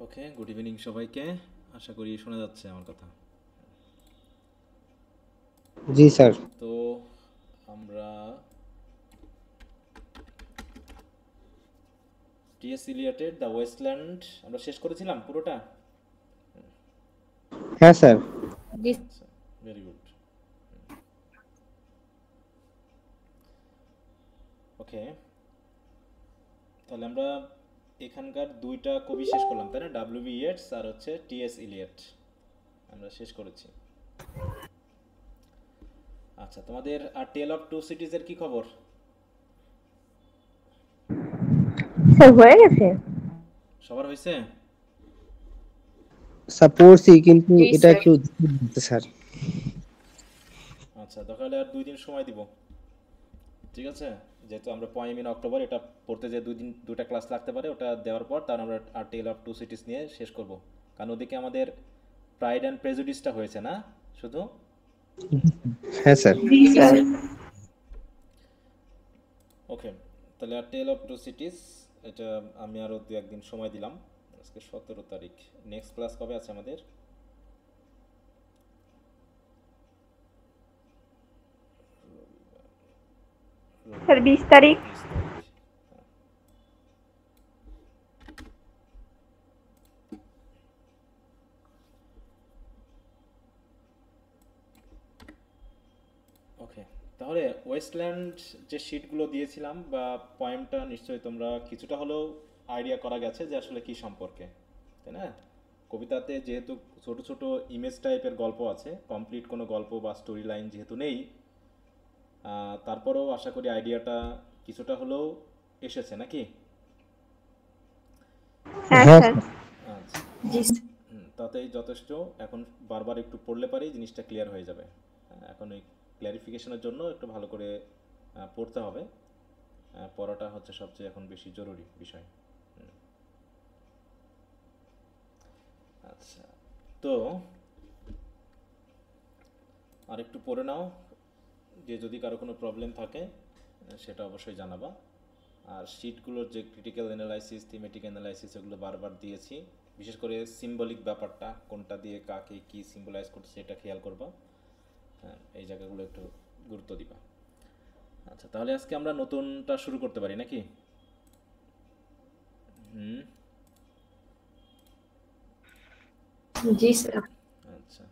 ওকে, good evening সবাইকে। আশা করি শোনা যাচ্ছে আমার কথা। জি স্যার। তো আমরা টিএস ইলিয়টের দ্য ওয়েস্টল্যান্ড আমরা শেষ করেছিলাম পুরোটা। হ্যাঁ স্যার। জি আচ্ছা, ভেরি গুড। ওকে, তাহলে আমরা এখানকার দুইটা কবি শেষ করলাম, তাই না? ডাব্লিউ বি ইয়েটস আর হচ্ছে টিএস ইলিয়ট আমরা শেষ করেছি। আচ্ছা, তোমাদের আর টেল অফ টু সিটিজের কি খবর? স্যার হয়ে গেছে। সবার হয়েছে? স্যার পড়ছি কিন্তু জি এটা স্যার। একটু স্যার। আচ্ছা, তাহলে আর 2 দিন সময় দিব, ঠিক আছে? যেহেতু আমরা পয়েম ইন অক্টোবর এটা পড়তে যে 2 দিন 2টা ক্লাস লাগতে পারে, ওটা দেওয়ার পর তার আমরা আর টেল অফ টু সিটিজ নিয়ে শেষ করব। কারণ ওদিকে আমাদের প্রাইড অ্যান্ড প্রেজুডিসটা হয়েছে না শুধু। হ্যাঁ স্যার। জি স্যার। ওকে, তাহলে আর টেল অফ টু সিটিজ এটা আমি আরও 2-1 দিন সময় দিলাম। আজকে 17 তারিখ। নেক্সট ক্লাস কবে আছে আমাদের? স্যার রবিবার 20 তারিখ। 20 তারিখ। ওকে, তাহলে ওয়েস্টল্যান্ড যে শিটগুলো দিয়েছিলাম বা পয়েমটা নিশ্চয়ই তোমরা কিছুটা হলেও আইডিয়া করা গেছে যে আসলে কি সম্পর্কে, তাই না? কবিতাতে যেহেতু ছোট ছোট ইমেজ টাইপের গল্প আছে, কমপ্লিট কোনো গল্প বা স্টোরি লাইন যেহেতু নেই, তারপরেও আশা করি আইডিয়াটা কিছুটা হলেও এসেছে নাকি? হ্যাঁ হ্যাঁ স্যার। স্যার। আচ্ছা, জি স্যার। তাতেই যথেষ্ট। এখন বারবার একটু পড়লে পারেই জিনিসটা ক্লিয়ার হয়ে যাবে। এখন এই ক্ল্যারিফিকেশনের জন্য একটু ভালো করে পড়তে হবে। পড়াটা হচ্ছে সবচেয়ে এখন বেশি জরুরি বিষয়। আচ্ছা, তো আর একটু পড়ে নাও, যে যদি কারো কোনো প্রবলেম থাকে সেটা অবশ্যই জানাবা। আর শিটগুলোর যে ক্রিটিক্যাল অ্যানালাইসিস, থিমেটিক অ্যানালাইসিস, এগুলো বারবার দিয়েছি। বিশেষ করে সিম্বলিক ব্যাপারটা, কোনটা দিয়ে কাকে কি সিম্বলাইজ করছে এটা খেয়াল করবা। হ্যাঁ, এই জায়গাগুলো একটু গুরুত্ব দিবা। আচ্ছা, তাহলে আজকে আমরা নতুনটা শুরু করতে পারি নাকি? হুম। জি স্যার। আচ্ছা,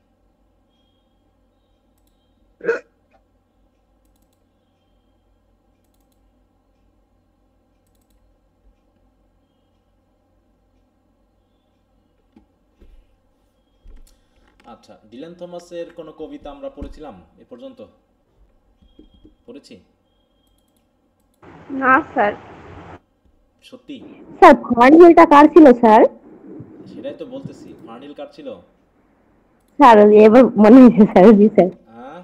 আচ্ছা, ডিলান থমাসের কোনো কবিতা আমরা পড়েছিলাম এ পর্যন্ত? পড়েছি? না স্যার। সত্যি? স্যার ফার্নিলটা কার ছিল স্যার? সেটাই তো বলতেছি, ফার্নিল কার ছিল? স্যার এবার মনে হয়েছে স্যার। জি স্যার। হ্যাঁ,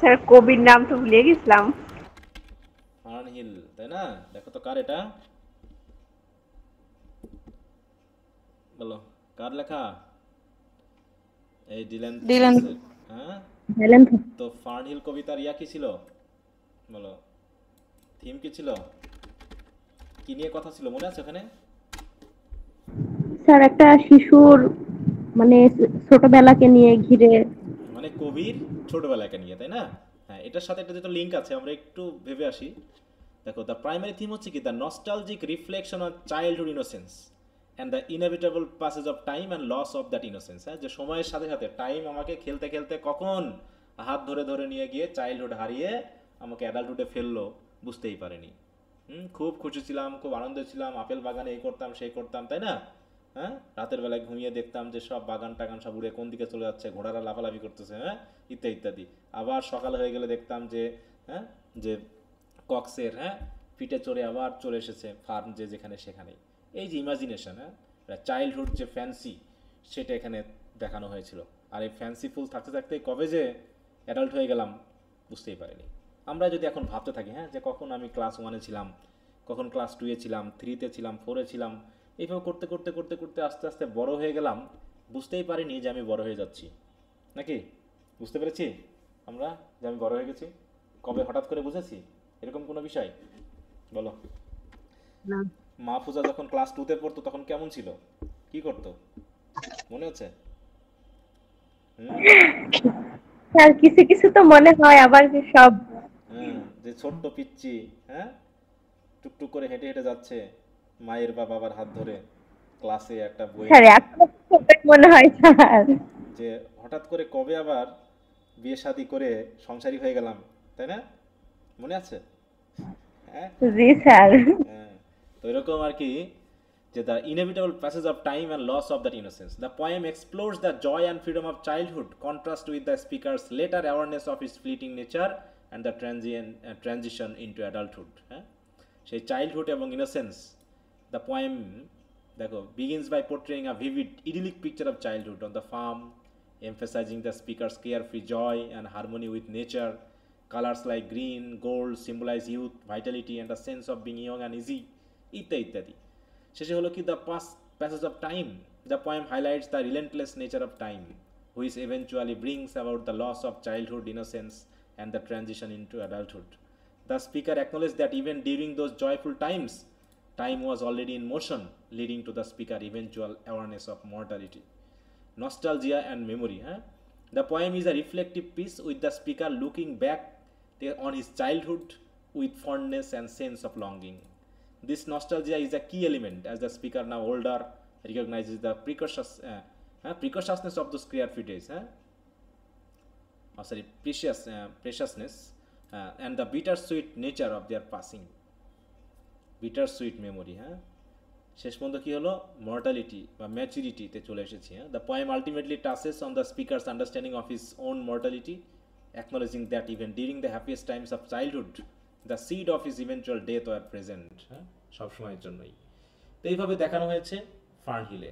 স্যার কবির নাম তো ভুলে গেছিলাম। ফার্নহিল, তাই না? দেখো তো কার এটা, বলো কার লেখা? এই ডিলান দিলেন। থমাসের। হ্যাঁ, দিলেন তো। তো ফার্নহিল কবিতার ইয়া কি ছিল, বলো, থিম কি ছিল, কি নিয়ে কথা ছিল মনে আছে ওখানে? স্যার একটা শিশুর মানে ছোটবেলাকে নিয়ে ঘিরে। মানে কবির ছোটবেলাকে নিয়ে, তাই না? হ্যাঁ, এটার সাথে একটা যেটা লিঙ্ক আছে আমরা একটু ভেবে আসি। দেখো, দ্য প্রাইমারি থিম হচ্ছে কি, the nostalgic reflection on childhood innocence and the inevitable passage of time and loss of that innocence. হ্যাঁ, যে সময়ের সাথে সাথে টাইম আমাকে খেলতে খেলতে কখন হাত ধরে ধরে নিয়ে গিয়ে চাইল্ডহুড হারিয়ে আমাকে অ্যাডাল্টহুডে ফেললো, বুঝতেই পারিনি। খুব খুশি ছিলাম, খুব আনন্দে ছিলাম, আপেল বাগানে এই করতাম সেই করতাম, তাই না? হ্যাঁ, রাতের বেলায় ঘুমিয়ে দেখতাম যে সব বাগান টাগান সব উড়ে কোন দিকে চলে যাচ্ছে, ঘোড়ারা লাফালাফি করতেছে, হ্যাঁ, ইত্যাদি ইত্যাদি। আবার সকাল হয়ে গেলে দেখতাম যে, হ্যাঁ, যে কক্সের, হ্যাঁ, পিঠে চড়ে আবার চলে এসেছে ফার্ম যে যেখানে সেখানেই। এই যে ইমাজিনেশন, হ্যাঁ, চাইল্ডহুড যে ফ্যান্সি, সেটা এখানে দেখানো হয়েছিল। আর এই ফ্যান্সিফুল থাকতে থাকতে কবে যে অ্যাডাল্ট হয়ে গেলাম বুঝতেই পারিনি। আমরা যদি এখন ভাবতে থাকি, হ্যাঁ, যে কখন আমি ক্লাস 1-এ ছিলাম, কখন ক্লাস 2-এ ছিলাম, 3-তে ছিলাম, 4-এ ছিলাম, এইভাবে করতে করতে করতে করতে আস্তে আস্তে বড় হয়ে গেলাম, বুঝতেই পারিনি যে আমি বড় হয়ে যাচ্ছি। নাকি? বুঝতে পেরেছি আমরা যে আমি বড় হয়ে গেছি? কবে হঠাৎ করে বুঝেছি এরকম কোনো বিষয়, বলো? না। মাহফুজা যখন ক্লাস 2-তে পড়তো তখন কেমন ছিল? কি করতো মনে হচ্ছে? হুম? স্যার কিছু কিছু তো মনে হয়, আবার কি সব। হ্যাঁ, যে ছোট্ট পিচ্চি, হ্যাঁ, টুকটুক করে হেঁটে হেঁটে যাচ্ছে মায়ের বা বাবার হাত ধরে ক্লাসে একটা বই স্যার নিয়ে, এখনো ছোটই মনে হয় স্যার। যে হঠাৎ করে কবে আবার বিয়ে শাদী করে সংসারী হয়ে গেলাম, তাই না? মনে আছে? হ্যাঁ, জি স্যার। হ্যাঁ। তো এরকম আর কি, যে the inevitable passage of time and loss of that innocence, the poem explores the joy and freedom of childhood contrast with the speaker's later awareness of its fleeting nature and the transition into adulthood. হ্যাঁ, সেই childhood এবং innocence, the poem দেখো begins by portraying a vivid idyllic picture of childhood on the farm, emphasizing the speaker's carefree joy and harmony with nature. Colors like green, gold symbolize youth, vitality, and a sense of being young and easy, ইত্যাদি ইত্যাদি। শেষে হলো কি the passage of time, the poem highlights the relentless nature of time which eventually brings about the loss of childhood innocence and the transition into adulthood. The speaker acknowledged that even during those joyful times, time was already in motion, leading to the speaker eventual awareness of mortality. Nostalgia and memory. Huh? The poem is a reflective piece with the speaker looking back on his childhood with fondness and sense of longing. This nostalgia is a key element as the speaker, now older, recognizes the precociousness of those carefree days. Preciousness and the bittersweet nature of their passing. Bittersweet memory. শেষ পর্যন্ত কি হলো, mortality বা ম্যাচুরিটিতে চলে এসেছি। The poem ultimately touches on the speaker's understanding of his own mortality, acknowledging that even during the happiest times of childhood the seed of his eventual death were present. সবসময়ের জন্যই। তো এইভাবে দেখানো হয়েছে ফার্নহিলে।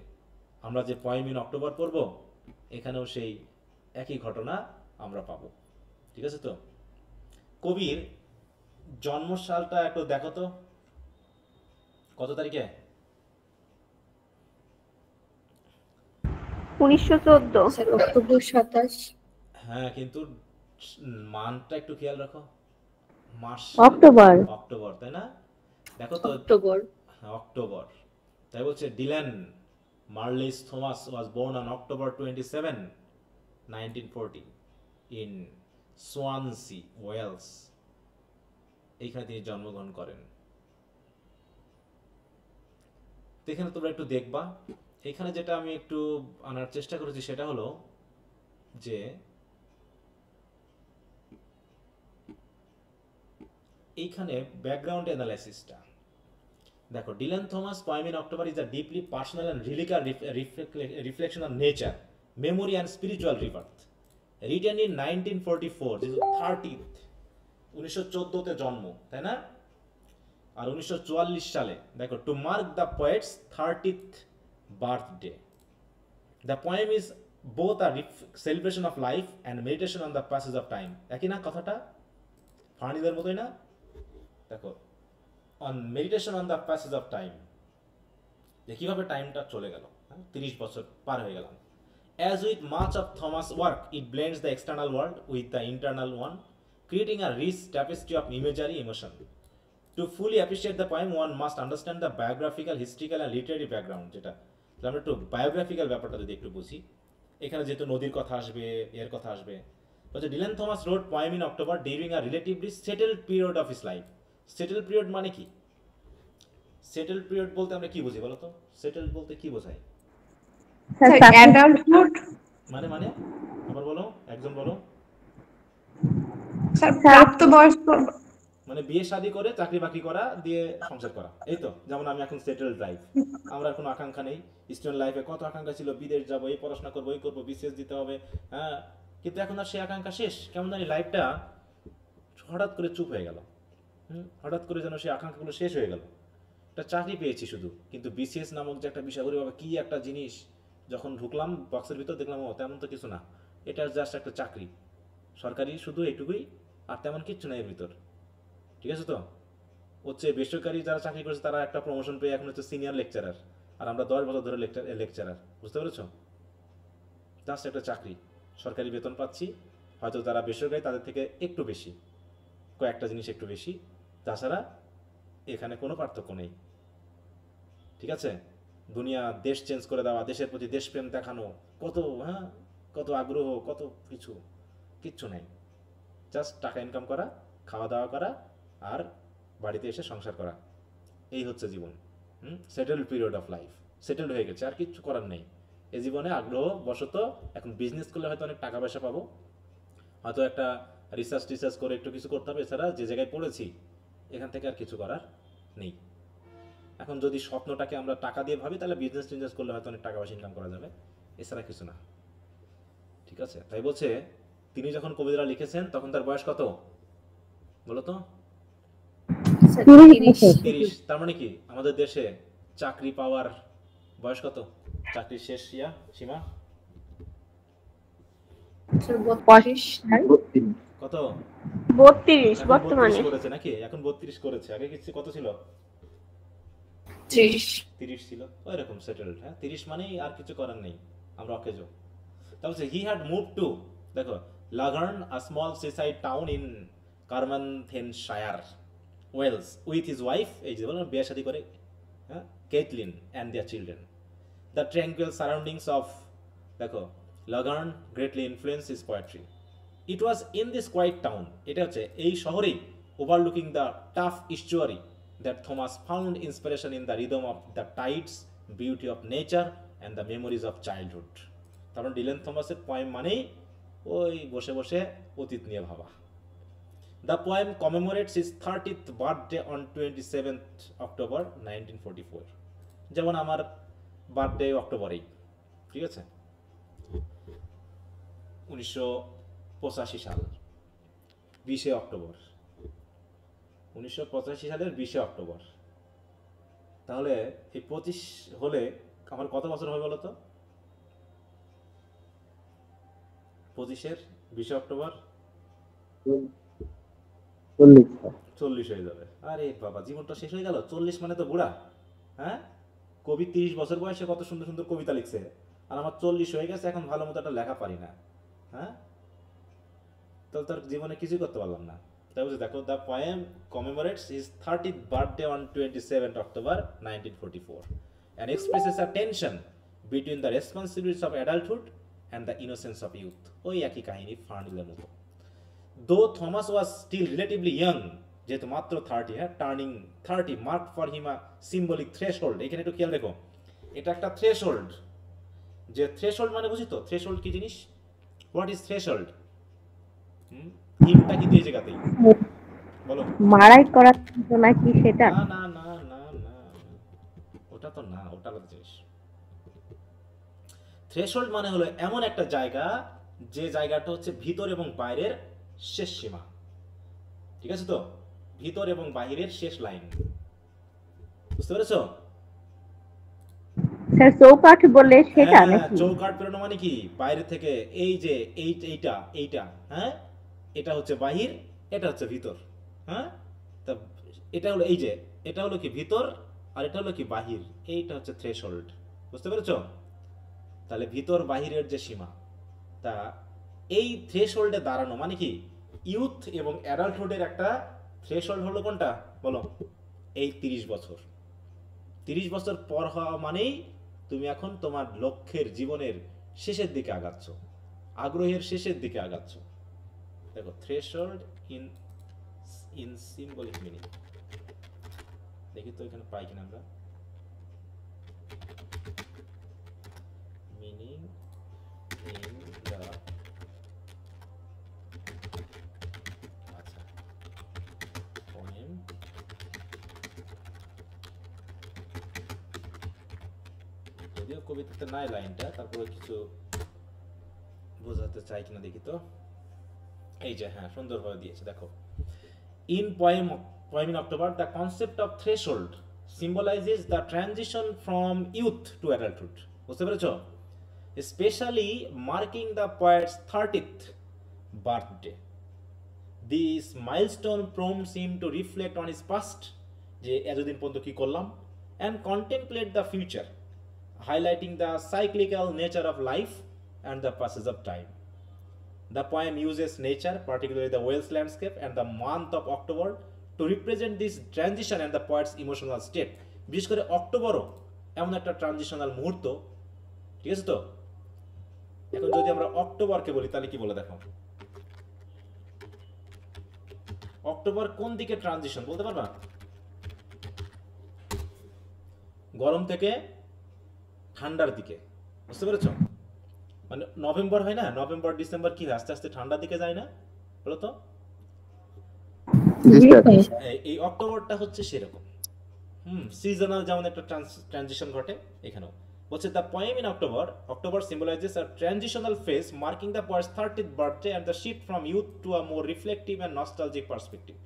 আমরা যে পোয়েম ইন অক্টোবর পড়ব, এখানেও সেই একই ঘটনা আমরা পাবো। ঠিক আছে? তো কবির জন্মসালটা একটু দেখো তো, কত তারিখে? 1914। Sir October 27। হ্যাঁ, কিন্তু মানটা একটু খেয়াল রাখো, মাস। অক্টোবর। অক্টোবর, তাই না? দেখো তো, অক্টোবর। হ্যাঁ, অক্টোবর। তাই বলছে Dylan Marlais Thomas was born on October 27, 1940 in Swansea, Wales. এইখানে তিনি জন্মগ্রহণ করেন। তো এখানে তোমরা একটু দেখবা, এখানে যেটা আমি একটু আনার চেষ্টা করেছি সেটা হলো যে এইখানে ব্যাকগ্রাউন্ড অ্যানালাইসিসটা দেখো। Dylan Thomas poem in October is a deeply personal and lyrical reflection on nature, memory and spiritual rebirth, written in 1944, যেহেতু 30th, 1914-তে জন্ম, তাই না? আর 1944 সালে দেখো, to mark the poet's 30th birthday. The poem is both a celebration of life and meditation on the passage of time. একই না কথাটা? ফার্নিদের মতোই না? দেখো, on meditation on the passage of time, যে কীভাবে টাইমটা চলে গেল, 30 বছর পার হয়ে গেলাম। As with much of Thomas' work, it blends the external world with the internal one, creating a rich tapestry of imagery emotion. To fully appreciate the poem, one must understand the biographical, historical and literary background, যেটা আমরা একটু biographical ব্যাপারটা যদি একটু বুঝি, এখানে যেহেতু নদীর কথা আসবে, এর কথা আসবে, বলছে Dylan Thomas wrote poem in October during a relatively settled period of his life. Settled period মানে কি? সেটেলড পিরিয়ড বলতে আমরা কি বুঝি বলো তো? সেটেলড বলতে কি বোঝায়? Sir adulthood. মানে মানে আবার বলো, একজন বলো। স্যার প্রাপ্তবয়স্ক। মানে বিয়ে শাদী করে চাকরি বাকরি করা দিয়ে সংসার করা, এই তো। যেমন আমি এখন সেটেলড লাইফ, আমার কোনো আকাঙ্ক্ষা নেই। স্টুডেন্ট লাইফে কত আকাঙ্ক্ষা ছিল, বিদেশ যাবো, এই পড়াশোনা করবো, এই করবো, বিসিএস দিতে হবে, হ্যাঁ, কিন্তু এখন আর সেই আকাঙ্ক্ষা শেষ। কেমন জানি লাইফটা হঠাৎ করে চুপ হয়ে গেল। হঠাৎ করে যেন সেই আকাঙ্ক্ষাগুলো শেষ হয়ে গেল। একটা চাকরি পেয়েছি শুধু, কিন্তু বিসিএস নামক যে একটা বিষয়, করে বাবা কি একটা জিনিস, যখন ঢুকলাম বক্সের ভিতর দেখলাম ও তেমন তো কিছু না, এটা জাস্ট একটা চাকরি, সরকারি শুধু এইটুকুই, আর তেমন কিচ্ছু না এর ভিতর। ঠিক আছে? তো হচ্ছে বেসরকারি যারা চাকরি করেছে তারা একটা প্রমোশন পেয়ে এখন হচ্ছে সিনিয়র লেকচারার, আর আমরা 10 বছর ধরে লেকচারার। বুঝতে পেরেছো? জাস্ট একটা চাকরি, সরকারি বেতন পাচ্ছি, হয়তো যারা বেসরকারি তাদের থেকে একটু বেশি, কয়েকটা জিনিস একটু বেশি, তাছাড়া এখানে কোনো পার্থক্য নেই। ঠিক আছে? দুনিয়া, দেশ চেঞ্জ করে দেওয়া, দেশের প্রতি দেশপ্রেম দেখানো, কত কত আগ্রহ, কত কিছু, কিচ্ছু নাই। জাস্ট টাকা ইনকাম করা, খাওয়া দাওয়া করা, আর বাড়িতে এসে সংসার করা, এই হচ্ছে জীবন। Settled period of life, settled হয়ে গেছে, আর কিচ্ছু করার নেই এই জীবনে। আগ্রহ বশত এখন বিজনেস করলে হয়তো অনেক টাকা পয়সা পাবো, হয়তো একটা রিসার্চ করে একটু কিছু করতে হবে, এছাড়া যে জায়গায় পড়েছি এখান থেকে আর কিছু করার নেই। এখন যদি স্বপ্নটাকে আমরা টাকা দিয়ে ভাবি, তাহলে বিজনেস করলে হয়তো অনেক টাকা পয়সা ইনকাম করা যাবে, এছাড়া কিছু না। ঠিক আছে, তাই বলছে তিনি যখন কবিতা লিখেছেন তখন তার বয়স কত বলো তো? 30। তার মানে কি আমাদের দেশে চাকরি পাওয়ার বয়স কত? চাকরির শেষ সীমা কত? 32 এখন বর্তমানে 32 করেছে নাকি? এখন 32 করেছে, আগে কিছু কত ছিল? 30 ছিল, ওই রকম সেটেলড। 30 মানেই আর কিছু করার নেই, আমরা অকেজো। তাহলে হি হ্যাড মুভ টু, দেখো, Laugharne, a small seaside town in Carmarthenshire, Wales, with his wife, এই যে বললাম বিয়ে শাদী করে, Caitlin and their children. The tranquil surroundings of, দেখো, Laugharne greatly influence his poetry. It was in this quiet town, এটা হচ্ছে এই শহরেই, overlooking the Taf estuary, that Thomas found inspiration in the rhythm of the tides, beauty of nature and the memories of childhood. কারণ ডিলেন থমাসের poem মানেই ওই বসে বসে অতীত নিয়ে ভাবা। The poem commemorates his 30th birthday on 27th October 1944, যেমন আমার বার্থডে অক্টোবরেই, ঠিক আছে, 1985 সাল 20 অক্টোবর, 1985 সালের 20 অক্টোবর। তাহলে এই 25 হলে আমার কত বছর হবে বলো তো? 25-এর 20 অক্টোবর 40 হয়ে যাবে। আরে বাবা, জীবনটা শেষ হয়ে গেল। 40 মানে তো বুড়া। কবি 30 বছর বয়সে কত সুন্দর সুন্দর কবিতা লিখছে, আর আমার 40 হয়ে গেছে, এখন ভালো মতো একটা লেখা পারি না। তাহলে তার জীবনে কিছুই করতে পারলাম না। তাই বলছে, দেখো, the poem commemorates his 30th birthday on 27th October 1944 and expresses a tension between the responsibilities of adulthood and the innocence of youth. ওই একই কাহিনী, ফার্নিলের মতো। Though Thomas was still relatively young, যেহেতু মাত্র 30, turning 30 marked for him a symbolic threshold। এখানে একটু খেয়াল রেখো, এটা একটা থ্রেশহোল্ড। যে থ্রেশহোল্ড মানে বুঝি তো, থ্রেশহোল্ড কি জিনিস? What is threshold? হিমটা কিন্তু এই জায়গাতেই, বলো। মারাই করার নাকি সেটা? না না না না না, ওটা তো না, ওটা আলাদা জিনিস। থ্রেশহোল্ড মানে হলো এমন একটা জায়গা, যে জায়গাটা হচ্ছে ভিতর এবং বাইরের শেষ সীমা। ঠিক আছে তো, ভিতর এবং বাইরের শেষ লাইন, বুঝতে পেরেছো? স্যার চৌকাঠ বলে সেটা নাকি? চৌকাঠ পেরোনো মানে কি? বাইরে থেকে এই যে এইটা এইটা, এটা হচ্ছে বাহির, এটা হচ্ছে ভিতর। তা এটা হলো, এই যে এটা হলো কি ভিতর, আর এটা হলো কি বাহির, এইটা হচ্ছে থ্রেশহোল্ড, বুঝতে পেরেছো? তাহলে ভিতর বাহিরের যে সীমা, তা এই থ্রেশহোল্ডে দাঁড়ানো মানে কি? ইউথ এবং অ্যাডাল্টহুডের একটা থ্রেশহোল্ড হলো কোনটা বলো? এই 30 বছর। 30 বছর পর হওয়া মানেই তুমি এখন তোমার লক্ষ্যের, জীবনের শেষের দিকে আগাচ্ছ, আগ্রহের শেষের দিকে আগাচ্ছ। দেখো, থ্রেশহোল্ড ইন সিম্বলিক মিনিং, দেখি তো এখানে পাই কিনা আমরা। মিনিং ইন দ্য, আচ্ছা, পোয়েম, যদিও কবিতাতে নাই লাইনটা, তারপরে কিছু বোঝাতে চাই কিনা দেখি তো। এই যে, সুন্দরভাবে দিয়েছে, দেখো। In poem in October, the concept of threshold symbolizes the transition from youth to adulthood, বুঝতে পেরেছো? Especially marking the poet's 30th birthday. This milestone prompts him to reflect on his past, যে এতদিন পর্যন্ত কি করলাম, and contemplate the future, highlighting the cyclical nature of life and the passage of time. The poem uses nature, particularly the Wales landscape and the month of October, to represent this transition and the poet's emotional state. বিশেষ করে অক্টোবরও এমন একটা transitional মুহূর্ত, ঠিক আছে তো? এখন যদি আমরা অক্টোবরকে বলি তাহলে কি বলে দেখো, অক্টোবর কোন দিকে ট্রানজিশন বলতে পারবা? গরম থেকে ঠান্ডার দিকে, বুঝতে পেরেছ? মানে নভেম্বর হয় না, নভেম্বর ডিসেম্বর কি হয়, আস্তে আস্তে ঠান্ডার দিকে যায় না, বলো তো? জি জি স্যার। স্যার। এই অক্টোবরটা হচ্ছে সেরকম, সিজনাল যেমন একটা ট্রানজিশন ঘটে এখানেও। বলছে the poem in October, October symbolizes a transitional phase marking the poet's 30th birthday and the shift from youth to a more reflective and nostalgic perspective.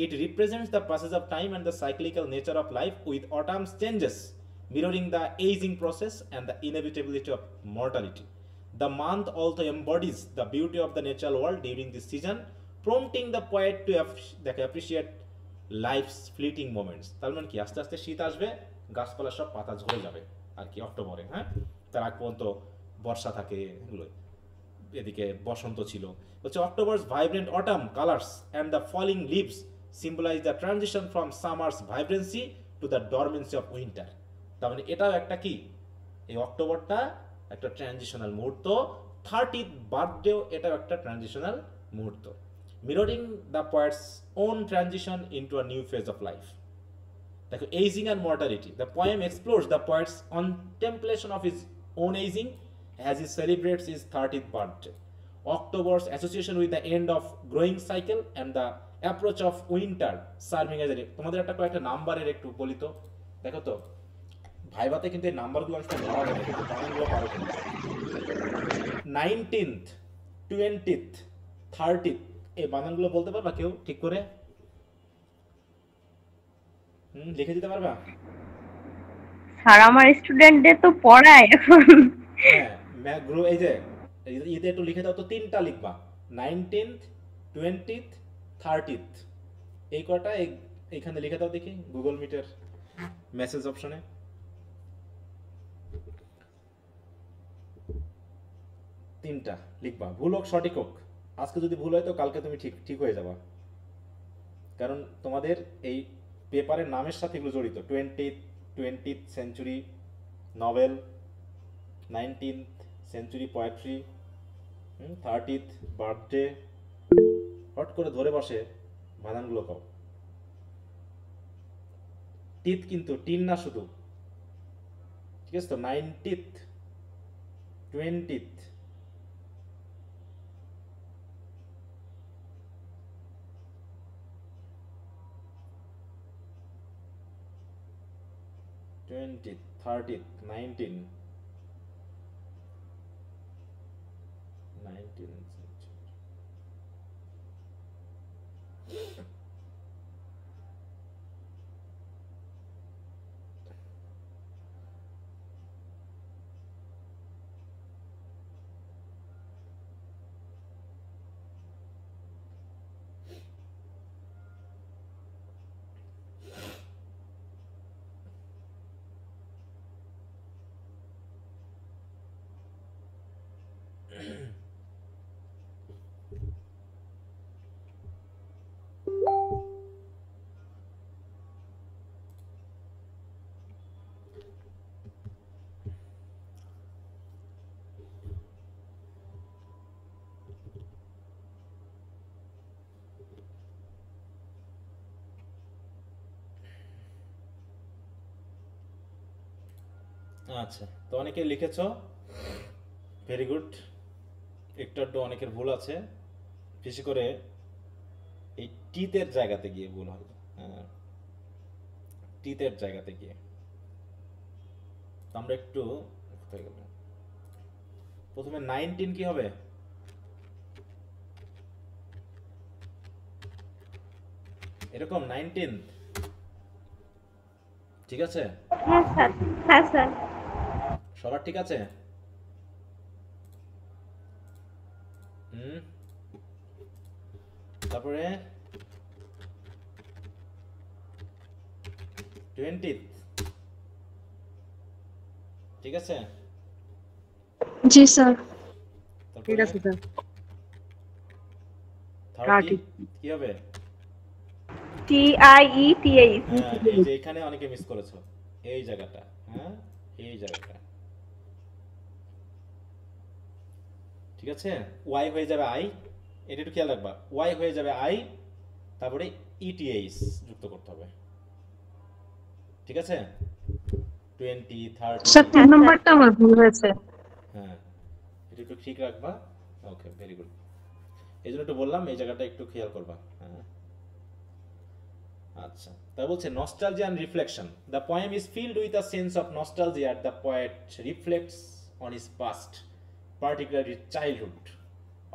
It represents the passage of time and the cyclical nature of life, with autumn's changes mirroring the aging process and the inevitability of mortality. The month also embodies the beauty of the natural world during this season, prompting the poet to appreciate life's fleeting moments. তার মানে কি, আস্তে আস্তে শীত আসবে, গাছপালা সব পাতা ঝরে যাবে আর কি অক্টোবরে, হ্যাঁ? তার আগ পর্যন্ত বর্ষা থাকে, এগুলো। এদিকে বসন্ত ছিল। বলছে October's vibrant autumn colours and the falling leaves symbolise the transition from summer's vibrancy to the dormancy of winter. তার মানে এটাও একটা কি, এই অক্টোবরটা একটা ট্রানজিশনাল মুহূর্ত, 30th বার্থডেও এটাও একটা ট্রানজিশনাল মুহূর্ত, mirroring the poet's own transition into a new phase of life. দেখো, aging and mortality. The poem explores the poet's contemplation of his own aging as he celebrates his 30th birthday. October's association with the end of growing cycle and the approach of winter serving as a, তোমাদের একটা কয়েকটা নাম্বারের একটু বলি তো, দেখো তো ভাইবাতে কিন্তু এই নাম্বারগুলো আসলে ধরা যাবে, কিন্তু বানানগুলো পারো কিন্তু। 19th, 20th, 30th, এই বানানগুলো বলতে পারবা কেউ ঠিক করে? লিখে দিতে পারবা? স্যার আমার স্টুডেন্টদের তো পড়ায় এখন। হ্যাঁ, গ্রুপ এই যে ইতে একটু লিখে দাও তো, তিনটা লিখবা, 19th, 20th, 30th, এই কটা এইখানে লিখে দাও দেখি গুগল মিটের মেসেজ অপশনে। তিনটা লিখবা, ভুল হোক সঠিক হোক, আজকে যদি ভুল হয় তো কালকে তুমি ঠিক ঠিক হয়ে যাবা, কারণ তোমাদের এই পেপারের নামের সাথে এগুলো জড়িত। 20th century novel, 19th century poetry, 30th birthday, hot করে ধরে বসে বানানগুলো পাও। টিথ কিন্তু টিন না শুধু, ঠিক আছে তো? 19th, 20th, 20th, 30th, 19th century. আচ্ছা, তো অনেকে লিখেছো, ভেরি গুড। একটু একটু অনেকের ভুল আছে, বেশি করে এই টিতের জায়গাতে গিয়ে ভুল হয়। হ্যাঁ, টিতের জায়গাতে গিয়ে আমরা একটু কোথায় গেল, প্রথমে 19 কি হবে? এরকম 19, ঠিক আছে? হ্যাঁ স্যার, হ্যাঁ স্যার। সবার ঠিক আছে? তারপরে 20th, ঠিক আছে? জি স্যার। ঠিক আছে স্যার। 30 কি হবে? TIETH। হ্যাঁ, এই যে এখানে অনেকে মিস করেছো এই জায়গাটা, হ্যাঁ, এই জায়গাটা, ঠিক আছে। ওয়াই হয়ে যাবে আই, এটা একটু খেয়াল রাখবা, ওয়াই হয়ে যাবে আই, তারপরে ইটিএইচ যুক্ত করতে হবে, ঠিক আছে। 20, 30, স্যার 3 নাম্বারটা আমার ভুল হয়েছে। হ্যাঁ, এটা একটু ঠিক রাখবা। ওকে, ভেরি গুড। এই জন্য একটু বললাম এই জায়গাটা একটু খেয়াল করবা। হ্যাঁ, আচ্ছা, তা বলছে nostalgia and reflection. The poem is filled with a sense of nostalgia the poet reflects on his past, particularly childhood.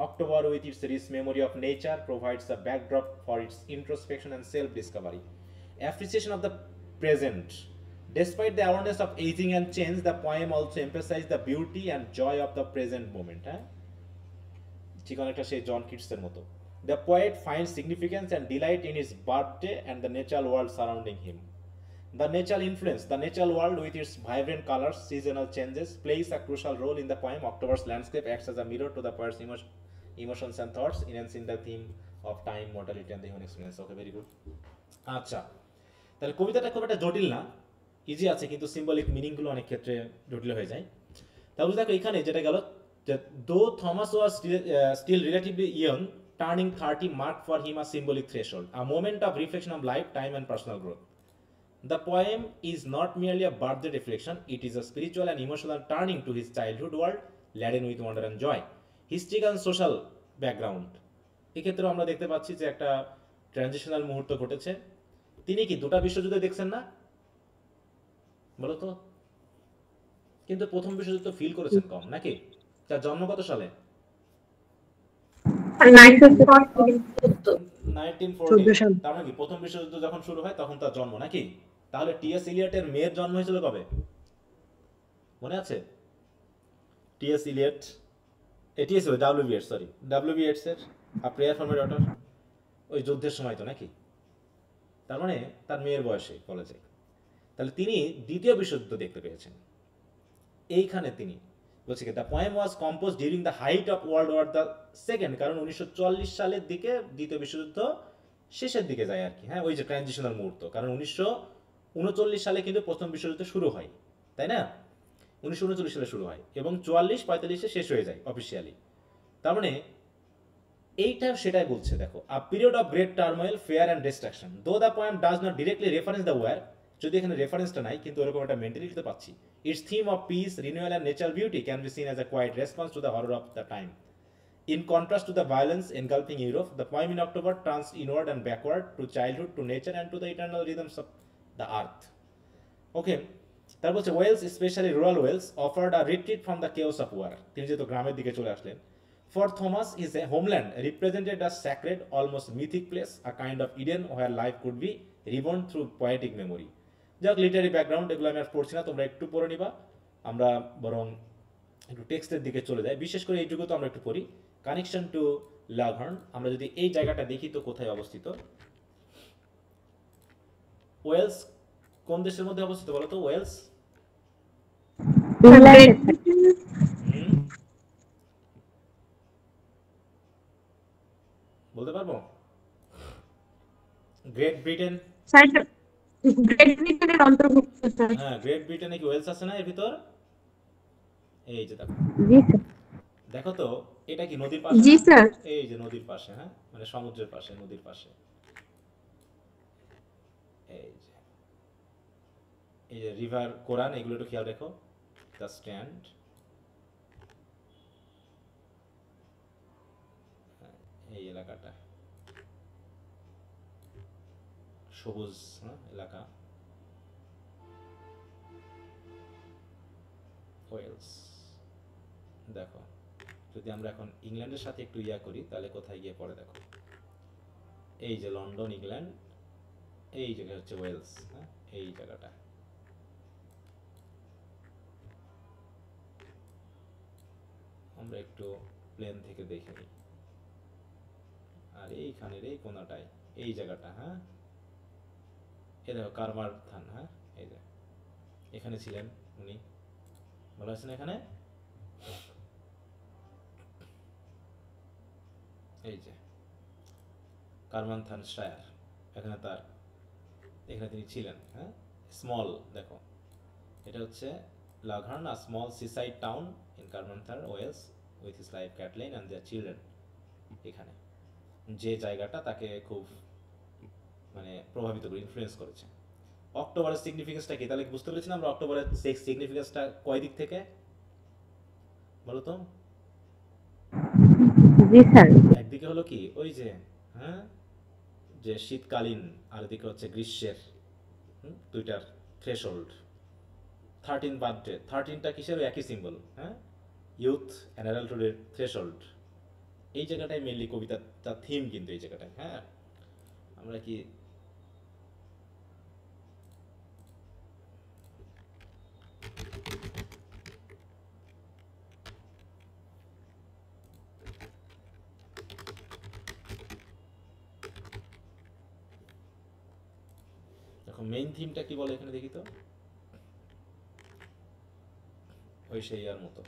October, with its rich memory of nature, provides a backdrop for its introspection and self-discovery. Appreciation of the present. Despite the awareness of aging and change, the poem also emphasizes the beauty and joy of the present moment. ঠিক অনেকটা সেই John কিটসের মতো। The poet find significance and delight in his birthday and the natural world surrounding him. The natural influence, the natural world with its vibrant colors, seasonal changes, plays a crucial role in the poem. October's landscape acts as a mirror to the poet's emotions and thoughts, enhancing the theme of time, mortality, and the human experience. Okay, very good. আচ্ছা, তাহলে কবিতাটা খুব একটা জটিল না, easy আছে, কিন্তু symbolic মিনিংগুলো অনেক ক্ষেত্রে জটিল হয়ে যায়। তাহলে দেখো এখানে যেটা গেল, যে though Thomas was still relatively young, turning 30 mark for him a symbolic threshold, a moment of reflection of life, time and personal growth. The poem is not merely a birthday reflection, it is a spiritual and emotional turning to his childhood world, laden with wonder and joy. Historical and social background, এক্ষেত্রে আমরা দেখতে পাচ্ছি যে একটা transitional মুহূর্ত ঘটেছে। তিনি কি দুটো বিশ্বযুদ্ধ দেখছেন না বলো তো? কিন্তু প্রথম বিশ্বযুদ্ধ ফিল করেছেন কম নাকি? তার জন্ম কত সালে? 1914। তার মানে কি প্রথম বিশ্বযুদ্ধ যখন শুরু হয় তখন তার জন্ম নাকি? তাহলে টিএস ইলিয়টের মেয়ের জন্ম হয়েছিল কবে মনে আছে? টিএস ইলিয়ট, টিএস ডাব্লিউবি এর, সরি ডাব্লিউবি এর আ প্রেয়ার ফর মাই ডটার, ওই যুদ্ধের সময় তো নাকি? তার মানে তার মেয়ের বয়সে কলেজে। তাহলে তিনি দ্বিতীয় বিশ্বযুদ্ধ দেখতে পেয়েছেন। এইখানে তিনি বলছে কি, the poem was compose during the height of world war the second, কারণ 1944 সালের দিকে দ্বিতীয় বিশ্বযুদ্ধ শেষের দিকে যায় আর কি। হ্যাঁ, ওই যে ট্রানজিশনাল মুহূর্ত, কারণ 1939 সালে কিন্তু প্রথম বিশ্বযুদ্ধ শুরু হয়, তাই না? 1939 সালে শুরু হয় এবং 44-45-এ শেষ হয়ে যায় অফিসিয়ালি। তার মানে এইটা সেটাই বলছে, দেখো, a period of great turmoil, fear and destruction, though the poem does not directly reference the war, যদি এখানে রেফারেন্সটা নাই কিন্তু এরকম একটা মেন্টালিটি তো পাচ্ছি। Its theme of peace, renewal and natural beauty can be seen as a quiet response to the horror of the time. In contrast to the violence engulfing Europe, the poem in October turns inward and backward to childhood, to nature, and to the eternal rhythms of the earth. Okay, তারপর হচ্ছে Wales, specially rural Wales, offered a retreat from the chaos of war. তিনি যেহেতু গ্রামের দিকে চলে আসলেন। For Thomas his homeland represented a sacred, almost mythic place, a kind of Eden where life could be reborn through poetic memory. যাক, literary background এগুলো আমি আর পড়ছি না, তোমরা একটু পড়ে নিবা। আমরা বরং একটু টেক্সটের দিকে চলে যাই, বিশেষ করে এইটুকু তো আমরা একটু পড়ি। কানেকশন টু লাভার্ন, আমরা যদি এই জায়গাটা দেখি তো কোথায় অবস্থিত? ওয়েলস কোন দেশের মধ্যে অবস্থিত বলো তো? ওয়েলস বলতে পারবো? গ্রেট ব্রিটেন, গ্রেট ব্রিটেনের অন্তর্ভুক্ত স্যার। হ্যাঁ, গ্রেট ব্রিটেনে কি ওয়েলস আছে না এর ভিতর? এই যে দেখো, জি স্যার। দেখো তো এটা কি নদীর পাশে? জি স্যার। এই যে নদীর পাশে, হ্যাঁ, মানে সমুদ্রের পাশে, নদীর পাশে। এই যে রিভার কোরান, এগুলো একটু খেয়াল রেখো। দ্য স্ট্যান্ড, এই এলাকাটা সবুজ এলাকা, ওয়েলস। দেখো, যদি আমরা এখন ইংল্যান্ডের সাথে একটু ইয়া করি তাহলে কোথায় গিয়ে পড়ে দেখো, এই যে লন্ডন, ইংল্যান্ড, এই জায়গা হচ্ছে ওয়েলস। হ্যাঁ, এই জায়গাটা আমরা একটু প্লেন থেকে দেখে নিই। আর এইখানের এই কোনাটায় এই জায়গাটা, হ্যাঁ, এই দেখো কারমার থান, হ্যাঁ, এই যে এখানে ছিলেন উনি, ভালো আছেন এখানে, এই যে কারমানথানশায়ার, এখানে তার, এখানে তিনি ছিলেন। হ্যাঁ, স্মল দেখো, এটা হচ্ছে লাঘার্ন, a small seaside town in Carmarthen, Wales, with his live cat lane and their children. এখানে যে জায়গাটা তাকে খুব মানে প্রভাবিত করে, ইনফ্লুয়েন্স করেছে। অক্টোবরের সিগনিফিকেন্সটা কি তাহলে বুঝতে পেরেছি না আমরা? অক্টোবরের সিগনিফিকেন্সটা কয় দিক থেকে বলো তো? জি স্যার। একদিকে হলো কি ওই যে হ্যাঁ যে শীতকালীন, আর এদিকে হচ্ছে গ্রীষ্মের দুইটার থ্রেশহোল্ড। 13 বার্থডে, 13টা কিসের? একই সিম্বল, হ্যাঁ, ইউথ অ্যান্ড অ্যাডাল্টহুডের থ্রেশহোল্ড। এই জায়গাটায় মেনলি কবিতার থিম কিন্তু এই জায়গাটায়। হ্যাঁ, আমরা কি দেখো মেইন থিমটা কি বলে এখানে দেখি তো, ওই সেই আর মতো।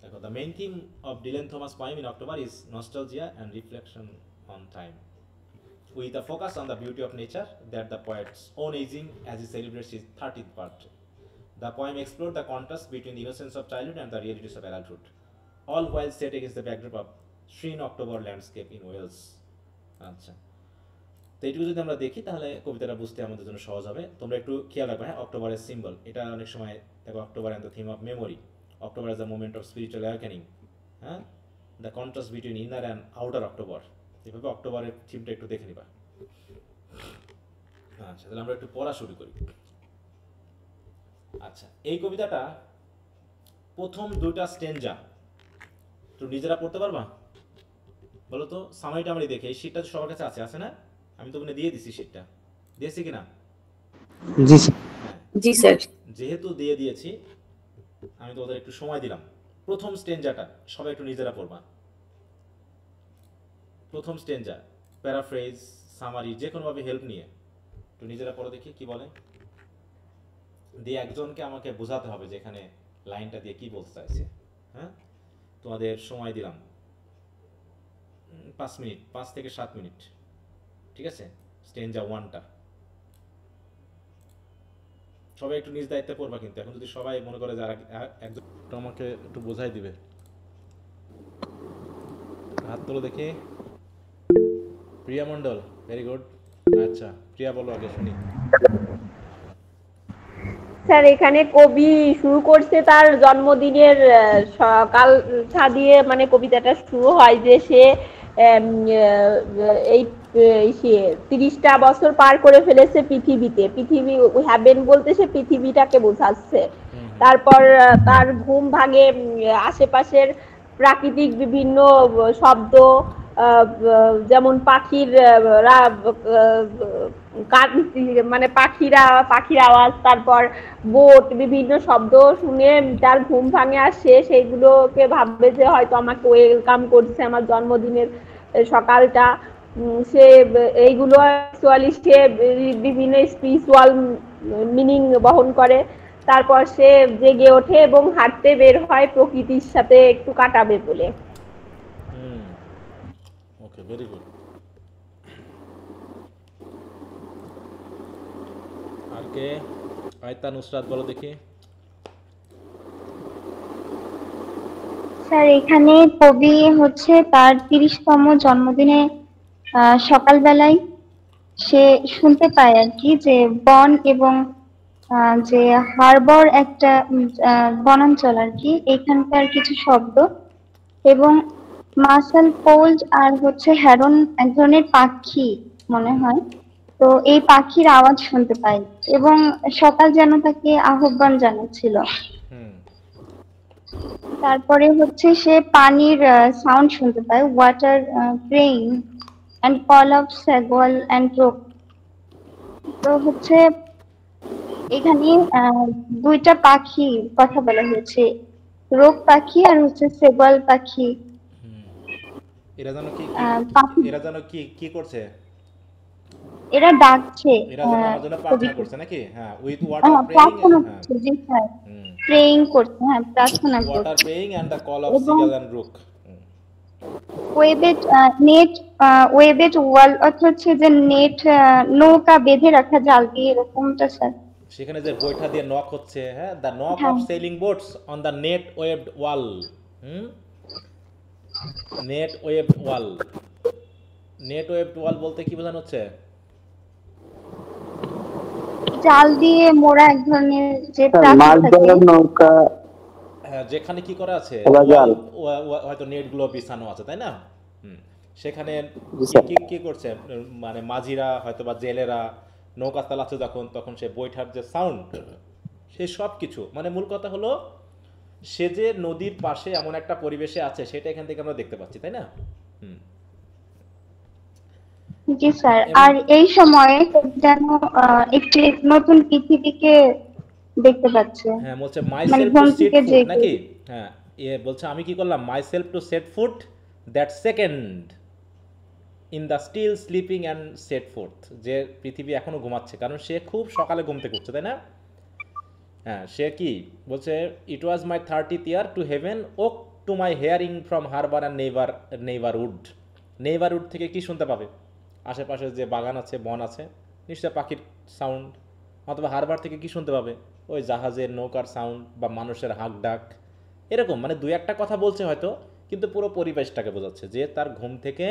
দেখো, the main theme of ডিলেন Thomas poem in October is nostalgia and reflection on time, with a focus on the beauty of nature that the poet's own aging as he celebrates his 30th birthday. The poem explored the contrast between the innocence of childhood and the realities of adulthood, all while set against the backdrop of serene October landscape in Wales. আচ্ছা, তো এইটুকু যদি আমরা দেখি তাহলে কবিতাটা বুঝতে আমাদের জন্য সহজ হবে। তোমরা একটু খেয়াল রাখবে, হ্যাঁ, অক্টোবরের সিম্বল এটা অনেক সময় দেখো, October and the theme of memory, October is the moment of spiritual awakening, হ্যাঁ, the contrast between inner and outer October. এভাবে অক্টোবরের থিমটা একটু দেখে নিবা। আচ্ছা, তাহলে আমরা একটু পড়া শুরু করি। আচ্ছা, এই কবিতাটা প্রথম দুইটা স্টেনজা একটু নিজেরা পড়তে পারবা বলো তো? সামাইটা আমরা দেখে, এই শীটটা সবার কাছে আছে, আছে না? আমি তো ওখানে দিয়ে দিছি শীটটা, দিয়েছি কিনা? জি স্যার। হ্যাঁ, জি স্যার। যেহেতু দিয়ে দিয়েছি আমি তোমাদের একটু সময় দিলাম। প্রথম স্টেনজাটা সবাই একটু নিজেরা পড়বা। প্রথম স্টেনজা, প্যারাফ্রেজ, সামারি, যে কোনোভাবে হেল্প নিয়ে একটু নিজেরা পড়ে দেখি কি বলে। দিয়ে একজনকে আমাকে বোঝাতে হবে যে এখানে লাইনটা দিয়ে কি বলতে চাইছে। হ্যাঁ, তোমাদের সময় দিলাম 5 মিনিট, 5 থেকে 7 মিনিট, ঠিক আছে? স্টেনজা 1টা সবাই একটু নিজ দায়িত্বে পড়বা, কিন্তু এখন যদি সবাই মনে করে যে একজন আমাকে একটু বোঝাই দিবে, হাত তোলো দেখি। প্রিয়া মণ্ডল, ভেরি গুড। আচ্ছা, প্রিয়া বলো আগে শুনি। স্যার এখানে কবি শুরু করছে তার জন্মদিনের সকালটা দিয়ে, মানে কবিতাটা শুরু হয় যে সে এই 30টা বছর পার করে ফেলেছে পৃথিবীতে। পৃথিবী হ্যাভেন বলতে সে পৃথিবীটাকে বোঝাচ্ছে। তারপর তার ঘুম ভাঙে আশেপাশের প্রাকৃতিক বিভিন্ন শব্দ, যেমন পাখির মানে পাখির আওয়াজ, তারপর বোট, বিভিন্ন শব্দ শুনে তার ঘুম ভাঙে, আর সে সেইগুলোকে ভাববে যে হয়তো আমাকে ওয়েলকাম করছে আমার জন্মদিনের সকালটা। সে এইগুলো অ্যাকচুয়ালি সে বিভিন্ন স্পিরিচুয়াল মিনিং বহন করে। তারপর সে জেগে ওঠে এবং হাঁটতে বের হয় প্রকৃতির সাথে একটু কাটাবে বলে। ওকে, ভেরি গুড। আর কে? আয়তা নুসরাত বলো দেখি। স্যার এখানে কবি হচ্ছে তার 30তম জন্মদিনে সকালবেলায় সে শুনতে পায় আর কি যে বন এবং যে হারবর একটা বনাঞ্চল আর কি, এখানকার কিছু শব্দ এবং মাসাল পোল্ড আর হচ্ছে হেরন, এক ধরনের পাখি মনে হয়। তো এই পাখির আওয়াজ শুনতে পাই এবং সকাল যেন তাকে আহ্বান জানাচ্ছিল। তারপরে হচ্ছে সে পানির সাউন্ড শুনতে পায়, water praying and call of seagull and rook. তো হচ্ছে এখানে দুইটা পাখি কথা বলা হয়েছে, রোক পাখি আর হচ্ছে সেগুয়াল পাখি। এরা যেন কি এরা যেন কি করছে? এরা ডাকছে, এরা যেন আমার জন্য প্রার্থনা করছে নাকি? হ্যাঁ, উইথ ওয়াটার প্রেইং, প্রার্থনা করছে, জি স্যার, প্রেইং করছে, হ্যাঁ প্রার্থনা করছে। Water praying and the call of seagull and rook. Webbed net, webbed wall অর্থাৎ হচ্ছে যে নেট, নৌকা বেঁধে রাখা জাল দিয়ে, এরকমটা স্যার। সেখানে যে বৈঠা দিয়ে নক হচ্ছে, হ্যাঁ, দ্য নক হ্যাঁ of sailing boats on the net webbed wall. হুম, net webbed wall. Net webbed wall বলতে কি বোঝানো হচ্ছে? জাল দিয়ে মোড়া এক ধরনের যে স্যার প্রাচীর মাছ থাকে। ধরার নৌকা হ্যাঁ, যেখানে কি করা আছে, খোলা ওয়াল, জাল। হয়তো নেটগুলো বিছানো আছে, তাই না? হুম, সেখানে জি কি স্যার। কি কি করছে, মানে মাঝিরা হয়তো বা জেলেরা নৌকা চালাচ্ছে যখন, তখন সে বৈঠার যে সাউন্ড, সে সব কিছু, মানে মূল কথা হলো সে যে নদীর পাশে এমন একটা পরিবেশে আছে সেটা এখান থেকে আমরা দেখতে পাচ্ছি, তাই না? হুম, জি স্যার, এবং আর এই সময়ে যেন একটি নতুন পৃথিবীকে দেখতে পাচ্ছে, হ্যাঁ, বলছে মাই মানে সেলফ টু ঘুম সিট থেকে ফুট, জেগে। নাকি? হ্যাঁ, বলছে আমি কি করলাম, myself to set foot that second in the still sleeping and set forth, যে পৃথিবী এখনো ঘুমাচ্ছে, কারণ সে খুব সকালে ঘুম থেকে উঠছে, তাই না? হ্যাঁ, সে কি বলছে, it was my 30th year to heaven woke to my hearing from harbour and neighbourhood. Neighbourhood থেকে কি শুনতে পাবে? আশেপাশে যে বাগান আছে, বন আছে, নিশ্চয় পাখির সাউন্ড, অথবা হারবার থেকে কি শুনতে পাবে? ওই জাহাজের, নৌকার সাউন্ড বা মানুষের হাঁক ডাক, এরকম মানে দুই একটা কথা বলছে হয়তো, কিন্তু পুরো পরিবেশটাকে বোঝাচ্ছে যে তার ঘুম থেকে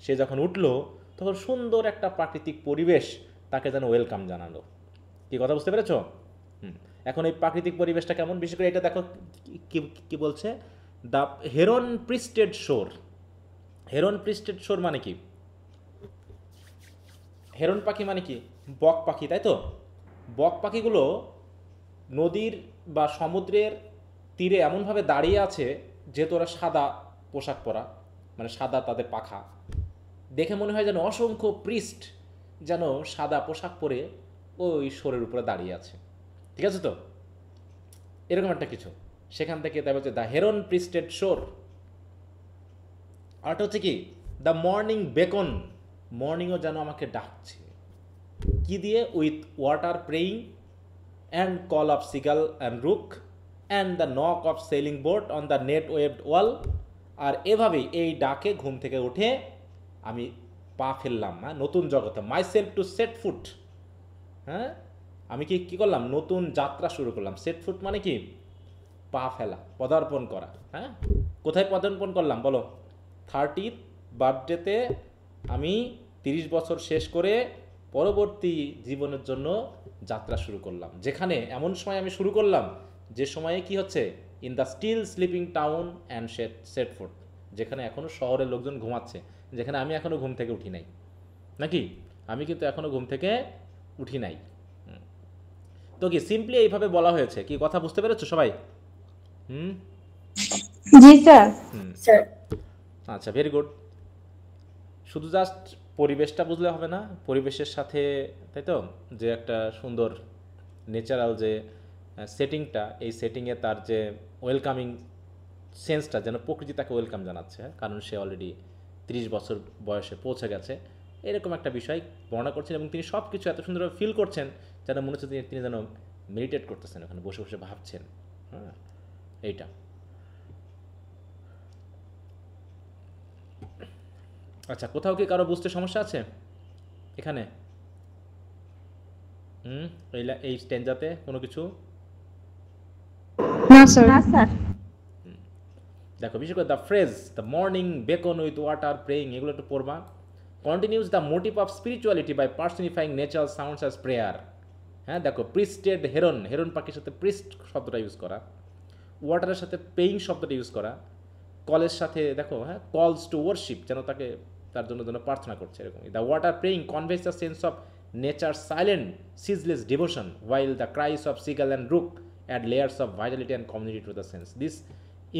সে যখন উঠলো তখন সুন্দর একটা প্রাকৃতিক পরিবেশ তাকে যেন ওয়েলকাম জানালো। কি কথা বুঝতে পেরেছো? হুম, এখন এই প্রাকৃতিক পরিবেশটা কেমন, বিশেষ করে এটা দেখো কি কি বলছে, দ্য হেরন প্রিস্টেড শোর। হেরন প্রিস্টেড শোর মানে কি? হেরন পাখি মানে কি? বক পাখি, তাই তো? বক পাখিগুলো নদীর বা সমুদ্রের তীরে এমনভাবে দাঁড়িয়ে আছে যেহেতু ওরা সাদা পোশাক পরা, মানে সাদা তাদের পাখা, দেখে মনে হয় যেন অসংখ্য পৃষ্ঠ যেন সাদা পোশাক পরে ওই শোরের উপরে দাঁড়িয়ে আছে, ঠিক আছে তো? এরকম একটা কিছু। সেখান থেকে তাই বলছে দ্য হেরন প্রিস্টেড শোর। আরটা হচ্ছে কি, দ্য মর্নিং বেকন, মর্নিংও যেন আমাকে ডাকছে, কি দিয়ে? With water praying and call of seagull and rook and the knock of sailing boat on the net webbed wall. আর এভাবেই এই ডাকে ঘুম থেকে উঠে আমি পা ফেললাম, হ্যাঁ, নতুন জগতে, my self to set foot. হ্যাঁ, আমি কি কি করলাম, নতুন যাত্রা শুরু করলাম। সেট ফুট মানে কি? পা ফেলা, পদার্পণ করা। হ্যাঁ, কোথায় পদার্পণ করলাম বলো? 30th বার্থডেতে আমি 30 বছর শেষ করে পরবর্তী জীবনের জন্য যাত্রা শুরু করলাম, যেখানে এমন সময় আমি শুরু করলাম যে সময়ে কি হচ্ছে, in the still sleeping town and set foot, যেখানে এখনও শহরের লোকজন ঘুমাচ্ছে, যেখানে আমি এখনও ঘুম থেকে উঠি নাই, নাকি? আমি কিন্তু এখনও ঘুম থেকে উঠি নাই। তো কি সিম্পলি এইভাবে বলা হয়েছে, কি কথা বুঝতে পেরেছো সবাই? হুম জি স্যার। হুম, আচ্ছা, ভেরি গুড। শুধু জাস্ট পরিবেশটা বুঝলে হবে না, পরিবেশের সাথে, তাই তো, যে একটা সুন্দর ন্যাচারাল যে সেটিংটা, এই সেটিংয়ে তার যে ওয়েলকামিং সেন্সটা, যেন প্রকৃতি তাকে ওয়েলকাম জানাচ্ছে, কারণ সে অলরেডি 30 বছর বয়সে পৌঁছে গেছে, এরকম একটা বিষয় বর্ণনা করছেন। এবং তিনি সব কিছু এত সুন্দরভাবে ফিল করছেন যেন মনে হচ্ছে তিনি যেন মেডিটেট করতেছেন, ওখানে বসে বসে ভাবছেন। হ্যাঁ, এইটা। আচ্ছা, কোথাও কি কারো বুঝতে সমস্যা আছে এখানে? এই স্ট্যান্ডাতে কোনো কিছু? না স্যার। না স্যার। দেখো, বিশেষ করে the phrase the morning beckon with water praying, এগুলো একটু পড়বা। Continues the motif of spirituality by personifying natural sounds as prayer. হ্যাঁ, দেখো, প্রিস্টেড হেরন, হেরন পাখির সাথে প্রিস্ট শব্দটা ইউজ করা, ওয়াটারের সাথে পেইং শব্দটা ইউজ করা, কলের সাথে দেখো, হ্যাঁ, কলস টু ওয়ারশিপ, যেন তাকে তার জন্য যেন প্রার্থনা করছে, এরকম। The water praying conveys the sense of nature silent ceaseless devotion, while the cries of seagull and rook add layers of vitality and community to the sense. This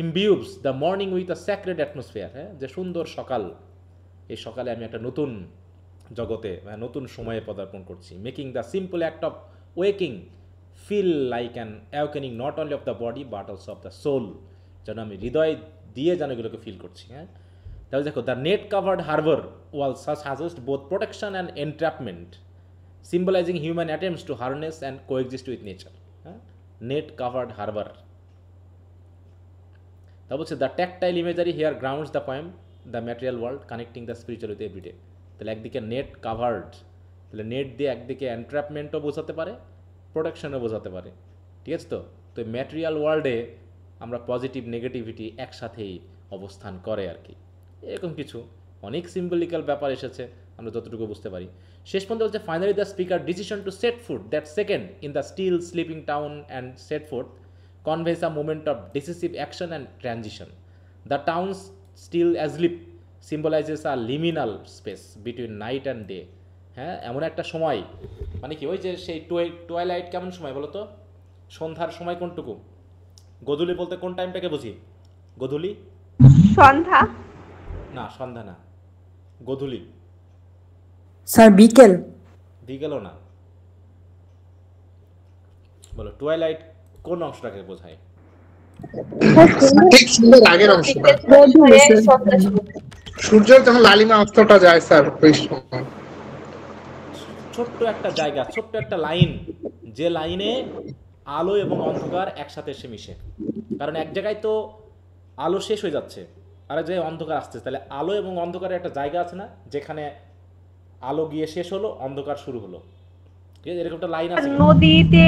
imbues the morning with a sacred atmosphere. হ্যাঁ, যে সুন্দর সকাল, এই সকালে আমি একটা নতুন জগতে, নতুন সময়ে পদার্পণ করছি। Making the simple act of waking feel like an awakening not only of the body but also of the soul, যেন আমি হৃদয় দিয়ে যেন এগুলোকে ফিল করছি। হ্যাঁ, তাহলে দেখো, the net covered harbour wall suggest both protection and entrapment, symbolising human attempts to harness and coexist with nature. হ্যাঁ, নেট কাভার্ড হারবার। তা বলছে the tactile imagery here grounds the poem the material world connecting the spiritual with everyday. তাহলে একদিকে net covered, তাহলে net দিয়ে একদিকে এন্ট্র্যাপমেন্টও বোঝাতে পারে, প্রোটেকশনে বোঝাতে পারে, ঠিক আছে? তো তো ম্যাটেরিয়াল ওয়ার্ল্ডে আমরা পজিটিভ নেগেটিভিটি একসাথেই অবস্থান করে আর কি, এরকম কিছু অনেক সিম্বলিক্যাল ব্যাপার এসেছে আমরা যতটুকু বুঝতে পারি। শেষ পর্যন্ত হচ্ছে finally the speaker decision to set foot that second in the still sleeping town and set foot conveys a moment of decisive action and transition. The town's still asleep symbolizes a liminal space between night and day. হ্যাঁ, এমন একটা সময়, মানে কি ওই যে সেই twilight কেমন সময় বলো তো? সন্ধ্যার সময় কোনটুকু? গোধূলি বলতে কোন টাইমটাকে বুঝি? গোধূলি সন্ধ্যা। না, সন্ধ্যা না, গোধূলি। স্যার বিকেল। বিকেলও না, বলো টুয়াইলাইট কোন অংশটাকে বোঝায়? ঠিক সূর্যের আগের অংশটা, সূর্যের যখন লালিমা অস্তটা যায় স্যার, ওই সময়। ছোট্ট একটা জায়গা, ছোট্ট একটা লাইন, যে লাইনে আলো এবং অন্ধকার একসাথে এসে মিশে। কারণ এক জায়গায় তো আলো শেষ হয়ে যাচ্ছে, আর এক জায়গায় অন্ধকার আসছে, তাহলে আলো এবং অন্ধকারের একটা জায়গা আছে না, যেখানে আলো গিয়ে শেষ হলো, অন্ধকার শুরু হলো, ঠিক আছে? এরকম একটা লাইন আছে। নদীতে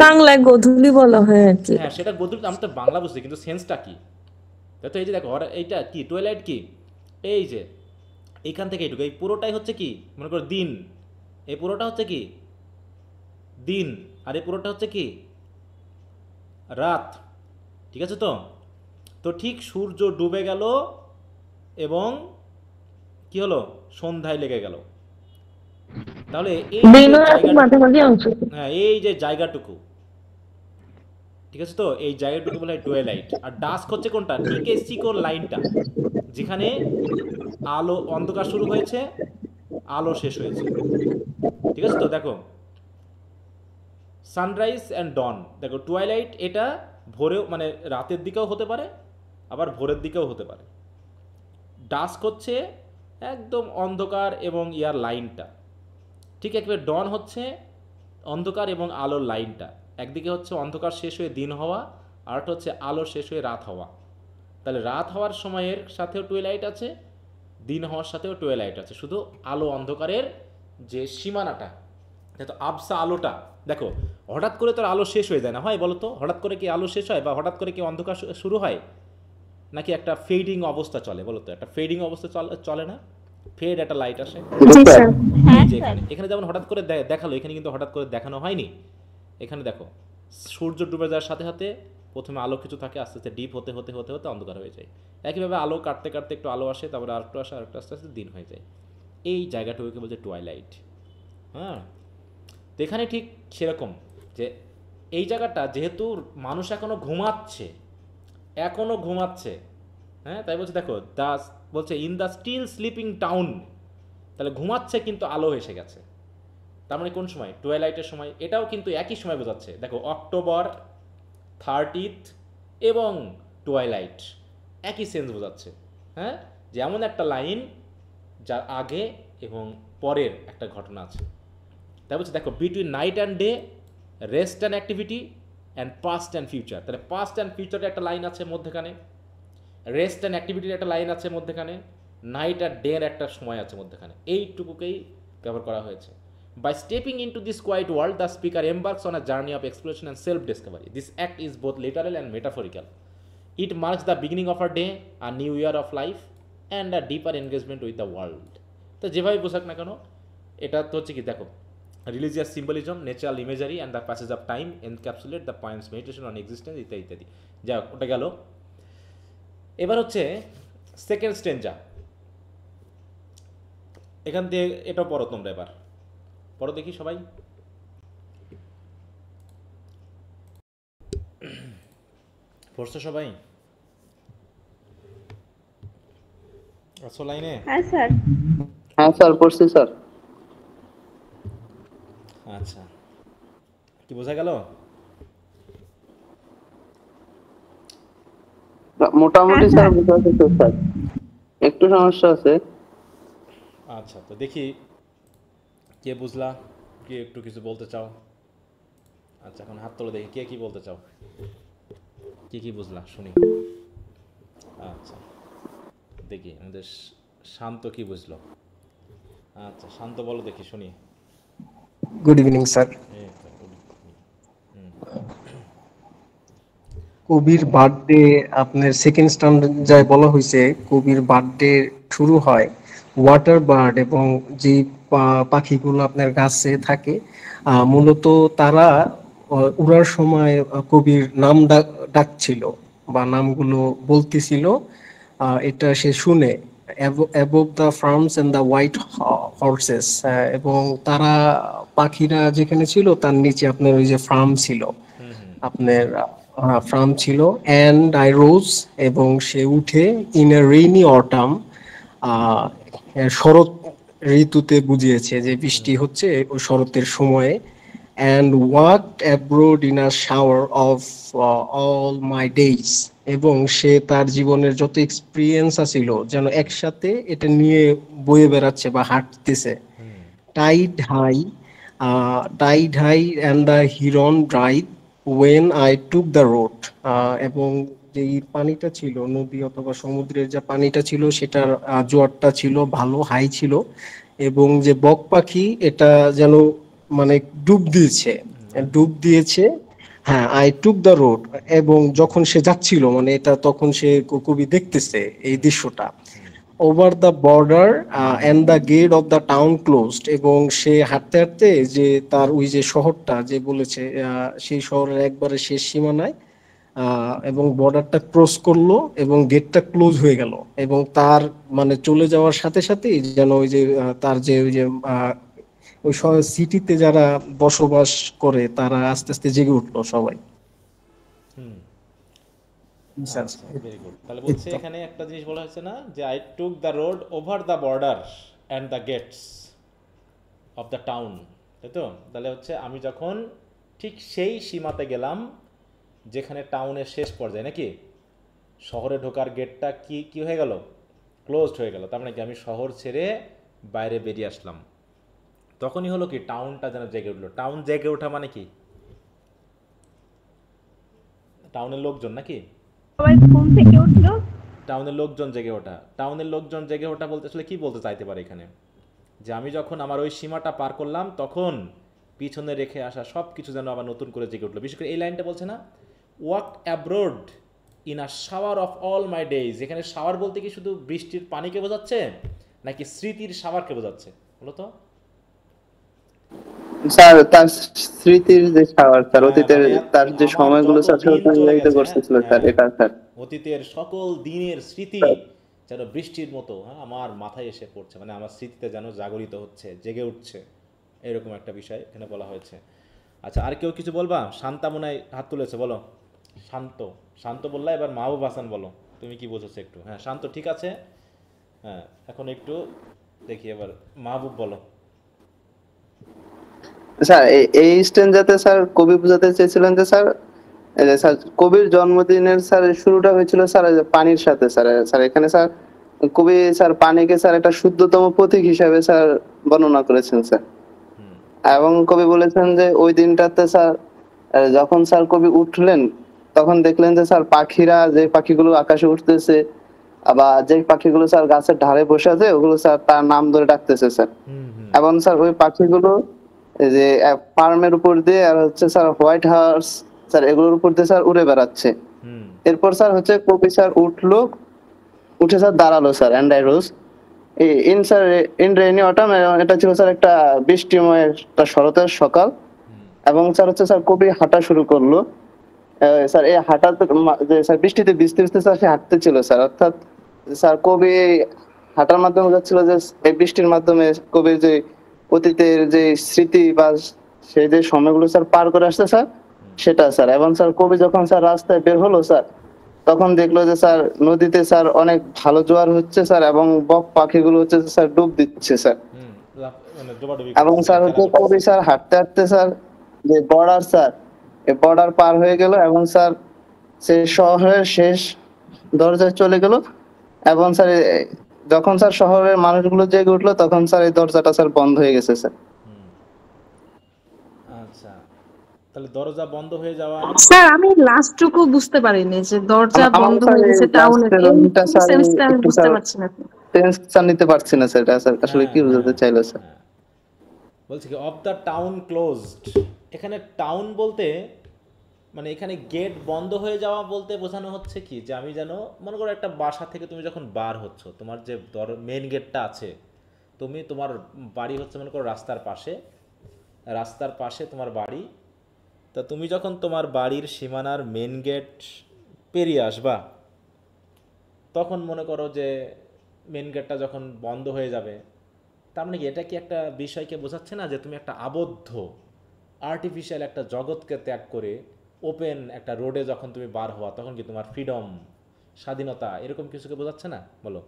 বাংলায় গোধূলি বলা হয় আর কি। হ্যাঁ, সেটা গোধূলি, আমি তো বাংলা বুঝছি, কিন্তু সেন্সটা কি? তাই তো এই যে দেখো, এইটা কি টুয়াইলাইট কি? এই যে এইখান থেকে এইটুকু, এই পুরোটাই হচ্ছে কি, মনে করো দিন, এই পুরোটা হচ্ছে কি দিন, আর এই পুরোটা হচ্ছে কি রাত, ঠিক আছে? তো তো ঠিক সূর্য ডুবে গেল এবং কি হলো, সন্ধ্যায় লেগে গেল। তাহলে এই হ্যাঁ, এই যে জায়গাটুকু, ঠিক আছে? তো এই জায়গাটুকু বলা হয় টুয়াইলাইট। আর ডাস্ক হচ্ছে কোনটা? ঠিক এই চিকন লাইনটা, যেখানে আলো অন্ধকার শুরু হয়েছে, আলো শেষ হয়েছে, ঠিক আছে? তো দেখো সানরাইজ অ্যান্ড ডন, দেখো টুয়াইলাইট এটা ভোরেও, মানে রাতের দিকেও হতে পারে, আবার ভোরের দিকেও হতে পারে। ডাস্ক হচ্ছে একদম অন্ধকার এবং ইয়ার লাইনটা, ঠিক একেবারে ডন হচ্ছে অন্ধকার এবং আলোর লাইনটা। একদিকে হচ্ছে অন্ধকার শেষ হয়ে দিন হওয়া, আরেকটা হচ্ছে আলো শেষ হয়ে রাত হওয়া। তাহলে রাত হওয়ার সময়ের সাথেও টুয়াইলাইট আছে, দিন হওয়ার সাথেও টুয়াইলাইট আছে, শুধু আলো অন্ধকারের যে সীমানাটা, তো আবসা আলোটা দেখো, হঠাৎ করে তোর আলো শেষ হয়ে যায় না, হয় বলো তো? হঠাৎ করে কি আলো শেষ হয়, বা হঠাৎ করে কি অন্ধকার শুরু হয়, নাকি একটা ফেডিং অবস্থা চলে বলো তো? একটা ফেডিং অবস্থা চলে না? ফেড একটা লাইট আসে, এই যে এখানে যেমন হঠাৎ করে দেখালো, এখানে কিন্তু হঠাৎ করে দেখানো হয়নি। এখানে দেখো সূর্য ডুবে যাওয়ার সাথে সাথে প্রথমে আলো কিছু থাকে, আস্তে আস্তে ডিপ হতে হতে হতে হতে অন্ধকার হয়ে যায়। একইভাবে আলো কাটতে কাটতে একটু আলো আসে, তারপরে আরেকটু আসে, আরেকটু আস্তে আস্তে দিন হয়ে যায়। এই জায়গাটুকুকে বলছে টুয়াইলাইট। হ্যাঁ, তো এখানে ঠিক সেরকম, যে এই জায়গাটা যেহেতু মানুষ এখনো ঘুমাচ্ছে, হ্যাঁ, তাই বলছে দেখো বলছে in the still sleeping town, তাহলে ঘুমাচ্ছে কিন্তু আলো এসে গেছে। তার মানে কোন সময়? টুয়াইলাইটের সময়। এটাও কিন্তু একই সময় বোঝাচ্ছে, দেখো অক্টোবর 30 এবং টুয়াইলাইট একই সেন্স বোঝাচ্ছে। হ্যাঁ, যেমন একটা লাইন যার আগে এবং পরের একটা ঘটনা আছে। তাই বলছে দেখো between night and day, rest and activity and past and future. তাহলে পাস্ট অ্যান্ড ফিউচারের একটা লাইন আছে মধ্যেখানে, রেস্ট অ্যান্ড অ্যাক্টিভিটির একটা লাইন আছে মধ্যেখানে, নাইট আর ডের একটা সময় আছে মধ্যেখানে। এইটুকুকেই ব্যবহার করা হয়েছে। By stepping into this quiet world, the speaker embarks on a journey of exploration and self-discovery. This act is both literal and metaphorical. It marks the beginning of a day, a new year of life, and a deeper engagement with the world. তো যেভাবে বোঝাক না কেন, এটা তো হচ্ছে কি দেখো, religious symbolism, natural imagery and the passage of time encapsulate the points meditation on existence ইত্যাদি ইত্যাদি। যাই হোক, ওটা গেল। এবার হচ্ছে সেকেন্ড স্টেঞ্জা। এখান থেকে এটাও পড়ো তোমরা, এবার পড়ো দেখি সবাই। পড়ছো সবাই? আছো লাইনে? হ্যাঁ স্যার। হ্যাঁ স্যার, পড়ছি স্যার। আচ্ছা, কি বোঝা গেল? মোটামুটি স্যার বুঝা গেছে স্যার, একটু সমস্যা আছে। আচ্ছা, তো দেখি কে বুঝলা, কে একটু কিছু বলতে চাও? আচ্ছা, এখন হাত তোলো দেখি কে কি বলতে চাও, কি বুঝলা শুনি। আচ্ছা, দেখি আমাদের শান্ত কি বুঝলো। আচ্ছা, শান্ত বলো দেখি শুনি। Good evening sir. কবির বার্থডে আপনার সেকেন্ড স্ট্যান্ডার্ড বলা হয়েছে কবির বার্থডে শুরু হয় ওয়াটার বার্ড এবং যে পাখিগুলো আপনার গাছে থাকে মূলত তারা উড়ার সময় কবির নাম ডাকছিল বা নামগুলো বলতেছিল, এটা সে শুনে above the farms and the white horses, এবং তারা পাখিরা যেখানে ছিল তার নিচে আপনার ওই যে ফার্ম ছিল, আপনার ফার্ম ছিল। অ্যান্ড আই রোজ, এবং সে উঠে ইন এ রেইনি অটাম, শরৎ ঋতুতে বুঝিয়েছে যে বৃষ্টি হচ্ছে ওই শরতের সময়ে। And walked abroad in a shower of all my days, এবং সে তার জীবনের যত এক্সপিরিয়েন্স আছিল যেন একসাথে এটা নিয়ে বয়ে বেড়াচ্ছে বা হাঁটতেছে। Tide high, tide high and the heron drive when I took the road, এবং যেই পানিটা ছিল নদী অথবা সমুদ্রের যে পানিটা ছিল সেটার জোয়ারটা ছিল ভালো হাই ছিল, এবং যে বক পাখি এটা যেন মানে ডুব দিয়েছে। হ্যাঁ, আই টুক দ্য রোড, এবং যখন সে যাচ্ছিল মানে এটা তখন সে কবি দেখতেছে এই দৃশ্যটা। Over the border and the gate of the town closed, এবং সে হাঁটতে হাঁটতে যে তার ওই যে শহরটা যে বলেছে সেই শহরের একবারে শেষ সীমানায়, এবং বর্ডারটা ক্রস করলো এবং গেটটা ক্লোজ হয়ে গেল, এবং তার মানে চলে যাওয়ার সাথে সাথেই যেন ওই যে তার যে ওই যে ওই সিটিতে যারা বসবাস করে তারা আস্তে আস্তে জেগে উঠলো সবাই। Very good. তাহলে বলছে এখানে একটা জিনিস বলা হয়েছে না যে I took the road over the border and the gates of the town, তাই তো? তাহলে হচ্ছে আমি যখন ঠিক সেই সীমাতে গেলাম যেখানে টাউনের শেষ পর্যায়ে, নাকি শহরে ঢোকার গেটটা কি হয়ে গেল, ক্লোজড হয়ে গেল, তার মানে কি আমি শহর ছেড়ে বাইরে বেরিয়ে আসলাম। তখনই হলো কি টাউনটা যেন জেগে উঠলো। টাউন জেগে ওঠা মানে কি? টাউনের লোকজন, নাকি সবাই ঘুম থেকে উঠলো, টাউনের লোকজন জেগে ওঠা। টাউনের লোকজন জেগে ওঠা বলতে আসলে কি বলতে চাইতে পারে এখানে? যে আমি যখন আমার ওই সীমাটা পার করলাম তখন পিছনে রেখে আসা সব কিছু যেন আবার নতুন করে জেগে উঠলো। বিশেষ করে এই লাইনটা বলছে না, walk abroad in a shower of all my days. এখানে শাওয়ার বলতে কি শুধু বৃষ্টির পানিকে বোঝাচ্ছে নাকি স্মৃতির শাওয়ারকে বোঝাচ্ছে বলো তো? স্যার তার স্মৃতির যে শাওয়ার, স্যার অতীতের তার যে সময়গুলো স্যার অতিবাহিত করতেছিল স্যার, এটা স্যার অতীতের সকল দিনের স্মৃতি যেন বৃষ্টির মতো আমার মাথায় এসে পড়ছে, মানে আমার স্মৃতিতে যেন জাগরিত হচ্ছে, জেগে উঠছে, এরকম একটা বিষয় এখানে বলা হয়েছে। আচ্ছা, আর কেউ কিছু বলবা? শান্তা মনে হয় হাত তুলেছে, বলো। শান্ত বললা, এবার মাহবুব হাসান বলো তুমি কি বোঝাচ্ছ একটু। হ্যাঁ, শান্ত ঠিক আছে। হ্যাঁ, এখন একটু দেখি এবার মাহবুব বলো। স্যার এই স্ট্যান্ডাতে স্যার কবি বোঝাতে চেয়েছিলেন যে স্যার স্যার কবির জন্মদিনের স্যার শুরুটা হয়েছিল স্যার পানির সাথে। স্যার এখানে স্যার কবি স্যার পানিকে স্যার একটা শুদ্ধতম প্রতীক হিসাবে স্যার বর্ণনা করেছেন স্যার, এবং কবি বলেছেন যে ওই দিনটাতে স্যার যখন স্যার কবি উঠলেন তখন দেখলেন যে স্যার পাখিরা, যে পাখিগুলো আকাশে উঠতেছে আবার যে পাখিগুলো স্যার গাছের ধারে বসে আছে ওগুলো স্যার তার নাম ধরে ডাকতেছে স্যার, এবং স্যার ওই পাখিগুলো যে ফার্মের উপর দিয়ে আর হচ্ছে স্যার হোয়াইট হাউস স্যার এগুলোর উপর দিয়ে স্যার উড়ে বেড়াচ্ছে। এরপর স্যার হচ্ছে কবি স্যার উঠে স্যার দাঁড়ালো sir, and I rose in rainy autumn. এটা ছিল স্যার একটা বৃষ্টিময় একটা শরতের সকাল, এবং স্যার হচ্ছে স্যার কবি হাঁটা শুরু করলো। স্যার এই হাঁটাতে যে স্যার বৃষ্টিতে ভিজতে ভিজতে স্যার সে হাঁটতে ছিল স্যার, অর্থাৎ স্যার কবি হাঁটার মাধ্যমে যাচ্ছিল যে এই বৃষ্টির মাধ্যমে কবির যে অতীতের যে স্মৃতি বা সে যে সময়গুলো স্যার পার করে আসছে স্যার সেটা স্যার। এবং স্যার কবি যখন স্যার রাস্তায় বের হলো স্যার তখন দেখলো যে স্যার নদীতে স্যার অনেক ভালো জোয়ার হচ্ছে স্যার, এবং বক পাখিগুলো হচ্ছে স্যার ডুব দিচ্ছে স্যার। এবং স্যার হচ্ছে কবি স্যার হাঁটতে হাঁটতে স্যার যে বর্ডার স্যার এই বর্ডার পার হয়ে গেল, এবং স্যার সে শহরের শেষ দরজায় চলে গেল, এবং স্যার যখন স্যার শহরের মানুষগুলো জেগে উঠলো তখন স্যার এই দরজাটা স্যার বন্ধ হয়ে গেছে স্যার। আচ্ছা, তাহলে দরজা বন্ধ হয়ে যাওয়া। স্যার আমি লাস্টটুকু বুঝতে পারিনি যে দরজা বন্ধ হয়ে গেছে টাউনের, সেন্সটা আমি বুঝতে পারছি না। সেন্স নিতে পারছি না স্যার, এটা স্যার আসলে কি বোঝাতে চাইলো স্যার? বলছে কি অফ দ্য টাউন ক্লোজড, এখানে টাউন বলতে মানে এখানে গেট বন্ধ হয়ে যাওয়া বলতে বোঝানো হচ্ছে কি যে আমি যেন মনে করো একটা বাসা থেকে তুমি যখন বার হচ্ছ, তোমার যে মেন গেটটা আছে, তুমি তোমার বাড়ি হচ্ছে মনে করো রাস্তার পাশে তোমার বাড়ি, তা তুমি যখন তোমার বাড়ির সীমানার মেন গেট পেরিয়ে আসবা, তখন মনে করো যে মেন গেটটা যখন বন্ধ হয়ে যাবে, তার মানে কি এটা কি একটা বিষয়কে বোঝাচ্ছে না যে তুমি একটা আবদ্ধ আর্টিফিশিয়াল একটা জগৎকে ত্যাগ করে ওপেন একটা রোডে যখন তুমি বার হওয়া, তখন কি তোমার ফ্রিডম, স্বাধীনতা, এরকম কিছুকে বোঝাচ্ছে না? বলো।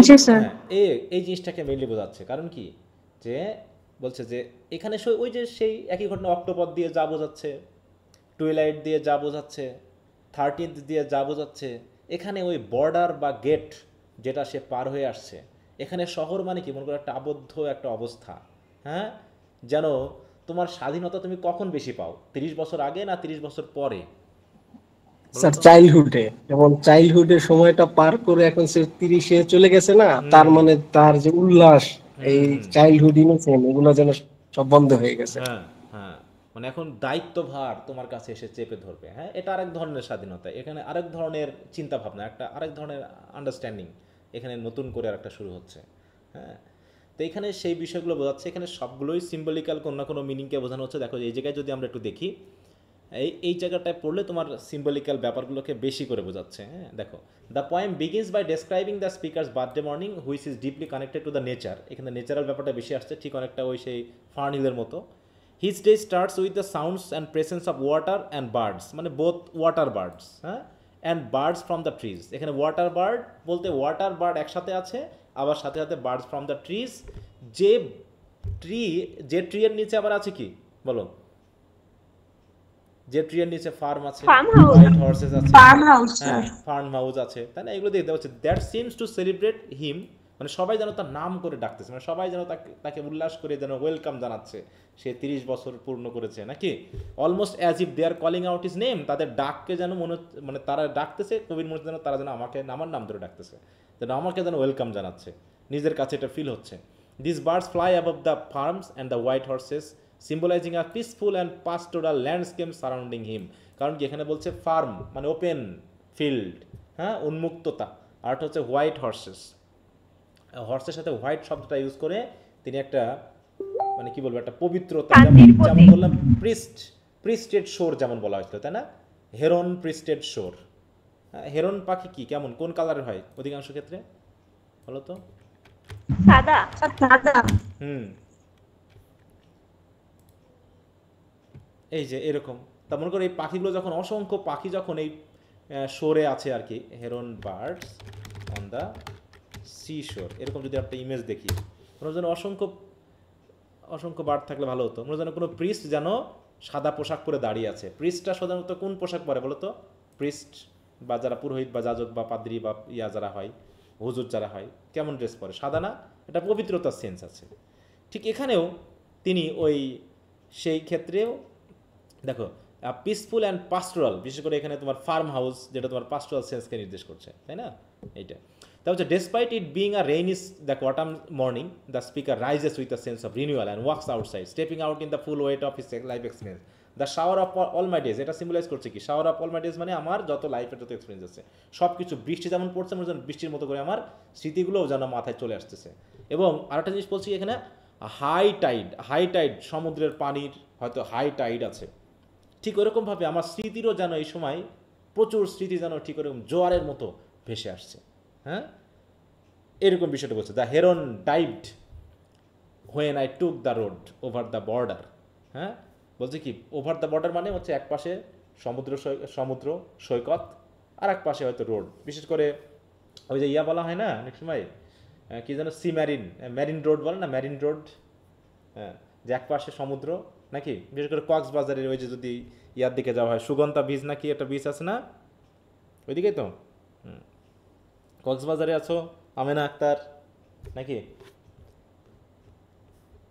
জি স্যার। হ্যাঁ, এই জিনিসটাকে মেইনলি বোঝাচ্ছে। কারণ কি যে বলছে যে এখানে ওই যে সেই একই ঘটনা অক্টোপথ দিয়ে যা বোঝাচ্ছে, টুইলাইট দিয়ে যা বোঝাচ্ছে, 13th দিয়ে যা বোঝাচ্ছে, এখানে ওই বর্ডার বা গেট যেটা সে পার হয়ে আসছে, এখানে শহর মানে কি মনে করো একটা আবদ্ধ একটা অবস্থা। হ্যাঁ, যেন তোমার স্বাধীনতা তুমি কখন বেশি পাও, 30 বছর আগে না 30 বছর পরে? স্যার চাইল্ডহুডে, যেমন চাইল্ডহুডের সময়টা পার করে এখন সে 30-এ চলে গেছে না, তার মানে তার যে উল্লাস, এই চাইল্ডহুড ইনোসেন্স, এগুলো যেন সব বন্ধ হয়ে গেছে। হ্যাঁ হ্যাঁ, মানে এখন দায়িত্বভার তোমার কাছে এসে চেপে ধরবে। হ্যাঁ, এটা আরেক ধরনের স্বাধীনতা, এখানে আরেক ধরনের চিন্তা ভাবনা, একটা আরেক ধরনের আন্ডারস্ট্যান্ডিং এখানে নতুন করে আর একটা শুরু হচ্ছে। হ্যাঁ, তো এখানে সেই বিষয়গুলো বোঝাচ্ছে, এখানে সবগুলোই সিম্বলিক্যাল কোনো না কোনো মিনিংকে বোঝানো হচ্ছে। দেখো এই জায়গায় যদি আমরা একটু দেখি, এই জায়গাটায় পড়লে তোমার সিম্বলিক্যাল ব্যাপারগুলোকে বেশি করে বোঝাচ্ছে। হ্যাঁ, দেখো the poem begins by describing the speaker's birthday morning which is deeply connected to the nature. এখানে নেচারাল ব্যাপারটা বেশি আসছে, ঠিক অনেকটা ওই সেই ফার্নিলের মতো। His day starts with the sounds and presence of water and birds, মানে বোথ ওয়াটার বার্ডস, হ্যাঁ, and birds from the trees. এখানে ওয়াটার বার্ড বলতে ওয়াটার বার্ড একসাথে আছে, আবার সাথে সাথে বার্ডস ফ্রম দ্য ট্রিজ। যে ট্রি এর নিচে আবার আছে কি বলো? যে ট্রির নিচে ফার্ম আছে, হোয়াইট হর্সেস আছে, ফার্ম হাউস আছে, তাই না? এগুলো দেখতে পাচ্ছি। দ্যাট সিমস টু সেলিব্রেট হিম, মানে সবাই যেন তার নাম করে ডাকতেছে, মানে সবাই যেন তাকে উল্লাস করে যেন ওয়েলকাম জানাচ্ছে, সে 30 বছর পূর্ণ করেছে নাকি। Almost as if they are calling out his name, তাদের ডাককে যেন মানে তারা ডাকতেছে, কবির মনে যেন তারা যেন আমার নাম ধরে ডাকতেছে, যেন আমাকে যেন ওয়েলকাম জানাচ্ছে, নিজের কাছে এটা ফিল হচ্ছে। This birds fly above the farms and the white horses symbolising a peaceful and pastoral landscape surrounding him. কারণ কি এখানে বলছে ফার্ম মানে ওপেন ফিল্ড, হ্যাঁ, উন্মুক্ততা, আর হচ্ছে হোয়াইট হর্সেস, হর্সের সাথে হোয়াইট শব্দটা ইউজ করে তিনি একটা মানে কি বলবো একটা পবিত্রতা, যেমন বললাম প্রিস্টেড শোর যেমন বলা হয়েছিল, তাই না? হেরন প্রিস্টেড শোর। হেরন পাখি কি কেমন কোন কালারের হয় অধিকাংশ ক্ষেত্রে বলো তো? সাদা। এই যে এরকম, তা মনে করো এই পাখিগুলো যখন অসংখ্য পাখি যখন এই শোরে আছে আর কি, heron birds on the sea শোর, এরকম যদি একটা ইমেজ দেখি, মনে যেন অসংখ্য বার্ড থাকলে ভালো হতো। মনে যেন কোনো প্রিস্ট যেন সাদা পোশাক পরে দাঁড়িয়ে আছে। প্রিস্টটা সাধারণত কোন পোশাক পরে বলো তো? প্রিস্ট বা যারা পুরোহিত বা যাজক বা পাদ্রী বা যারা হয়, হুজুর যারা হয়, কেমন ড্রেস পরে? সাদা না? এটা পবিত্রতার সেন্স আছে। ঠিক এখানেও তিনি ওই সেই ক্ষেত্রেও দেখো পিসফুল অ্যান্ড পাস্টোরাল, বিশেষ করে এখানে তোমার ফার্ম হাউস যেটা তোমার পাস্টোরাল সেন্সকে নির্দেশ করছে, তাই না? এইটা তা হচ্ছে despite it being a rain is the autumn morning the speaker rises with a sense of renewal and wax outside stepping out in the full weight of his life experience. The shower of all my days, এটা symbolise করছে কি? Shower of all my days মানে আমার যত লাইফের যত experience আছে সব কিছু, বৃষ্টি যেমন পড়ছে মনে যেন বৃষ্টির মতো করে আমার স্মৃতিগুলোও যেন মাথায় চলে আসতেছে। এবং আরেকটা জিনিস বলছি এখানে, হাই টাইড সমুদ্রের পানির হয়তো হাই টাইড আছে, ঠিক ওরকমভাবে আমার স্মৃতিরও যেন এই সময় প্রচুর স্মৃতি যেন ঠিক ওরকম জোয়ারের মতো ভেসে আসছে। হ্যাঁ, এরকম বিষয়টা বলছে। The heron dived when I took the road over the border. হ্যাঁ, বলছে কি ওভার দ্য বর্ডার মানে হচ্ছে এক পাশে সমুদ্র সৈকত, আর এক পাশে হয়তো রোড। বিশেষ করে ওই যে বলা হয় না অনেক সময় কি যেন ম্যারিন রোড বলে না, ম্যারিন রোড, হ্যাঁ, যে এক পাশে সমুদ্র নাকি। বিশেষ করে কক্সবাজারের ওই যে যদি ইয়ার দিকে যাওয়া হয়, সুগন্ধা বীচ নাকি একটা বীচ আছে না, ওইদিকেই তো। কক্সবাজারে আছো আমেনা আক্তার নাকি,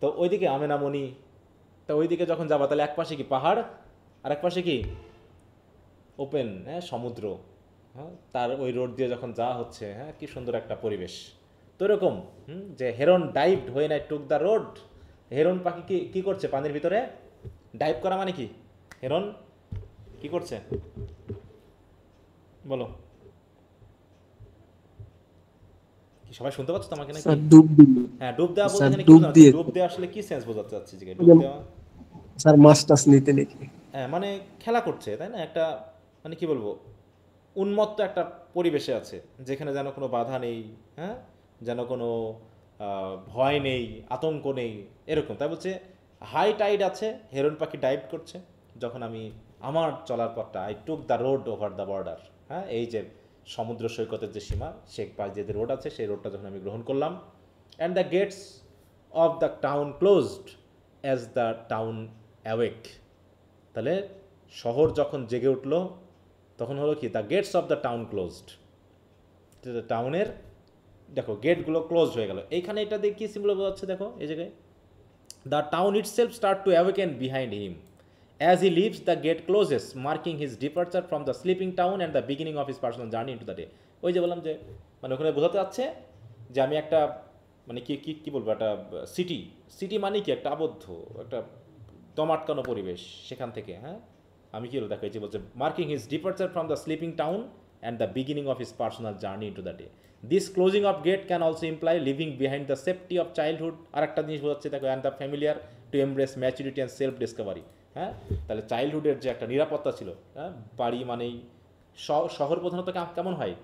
তো ওইদিকে আমেনা মনি, তা ওইদিকে যখন যাবা তাহলে এক পাশে কি পাহাড় আর এক পাশে কি ওপেন, হ্যাঁ, সমুদ্র। হ্যাঁ, তার ওই রোড দিয়ে যখন যাওয়া হচ্ছে, হ্যাঁ, কি সুন্দর একটা পরিবেশ। তো এরকম যে heron dived when I took the road, heron পাখি কি করছে পানির ভিতরে? ডাইভ করা মানে কি? হেরন কি করছে বলো? কি সবাই শুনতে পাচ্ছ তো আমাকে নাকি? স্যার ডুব দিল। হ্যাঁ, ডুব দেওয়া বলতে স্যার এখানে কি ডুব বোঝানো হচ্ছে? দিয়ে ডুব দেওয়া আসলে কি সেন্স বোঝাতে চাচ্ছি যে ডুব দেওয়া? স্যার মাস্টার্স নিতে নাকি? হ্যাঁ, মানে খেলা করছে, তাই না? একটা মানে কি বলবো, উন্মত্ত একটা পরিবেশে আছে যেখানে যেন কোনো বাধা নেই, হ্যাঁ, যেন কোনো ভয় নেই, আতঙ্ক নেই, এরকম। তাই বলছে হাই টাইড আছে, হেরন পাখি ডাইভ করছে যখন আমি আমার চলার পথটা, I took the road over the border, হ্যাঁ, এই যে সমুদ্র সৈকতের যে সীমা, সে পাশ দিয়ে যে রোড আছে, সেই রোডটা যখন আমি গ্রহণ করলাম। And the gates of the town closed as the town awake. তাহলে শহর যখন জেগে উঠলো তখন হলো কি, the gates of the town closed, টাউনের দেখো গেটগুলো ক্লোজ হয়ে গেল। এইখানে এটা দিয়ে কি সিম্বল বোঝাচ্ছে দেখো এই জায়গায়, the town itself start to awaken behind him as he leaves the gate closes marking his departure from the sleeping town and the beginning of his personal journey into the day. ওই যে বললাম যে মানে ওখানে বোঝাতে যাচ্ছে যে আমি একটা মানে কি কি কি বলবো, একটা সিটি মানে কি একটা আবদ্ধ একটা দম আটকানো পরিবেশ, সেখান থেকে হ্যাঁ আমি কি দেখো এই যে বলছে marking his departure from the sleeping town and the beginning of his personal journey into the day. This closing of gate can also imply leaving behind the safety of childhood. আর একটা জিনিস বোঝাচ্ছে দেখো, and the familiar to embrace maturity and self discovery. হ্যাঁ, তাহলে চাইল্ডহুডের যে একটা নিরাপত্তা ছিল, হ্যাঁ, বাড়ি মানেই শহর প্রধানত কেমন হয়,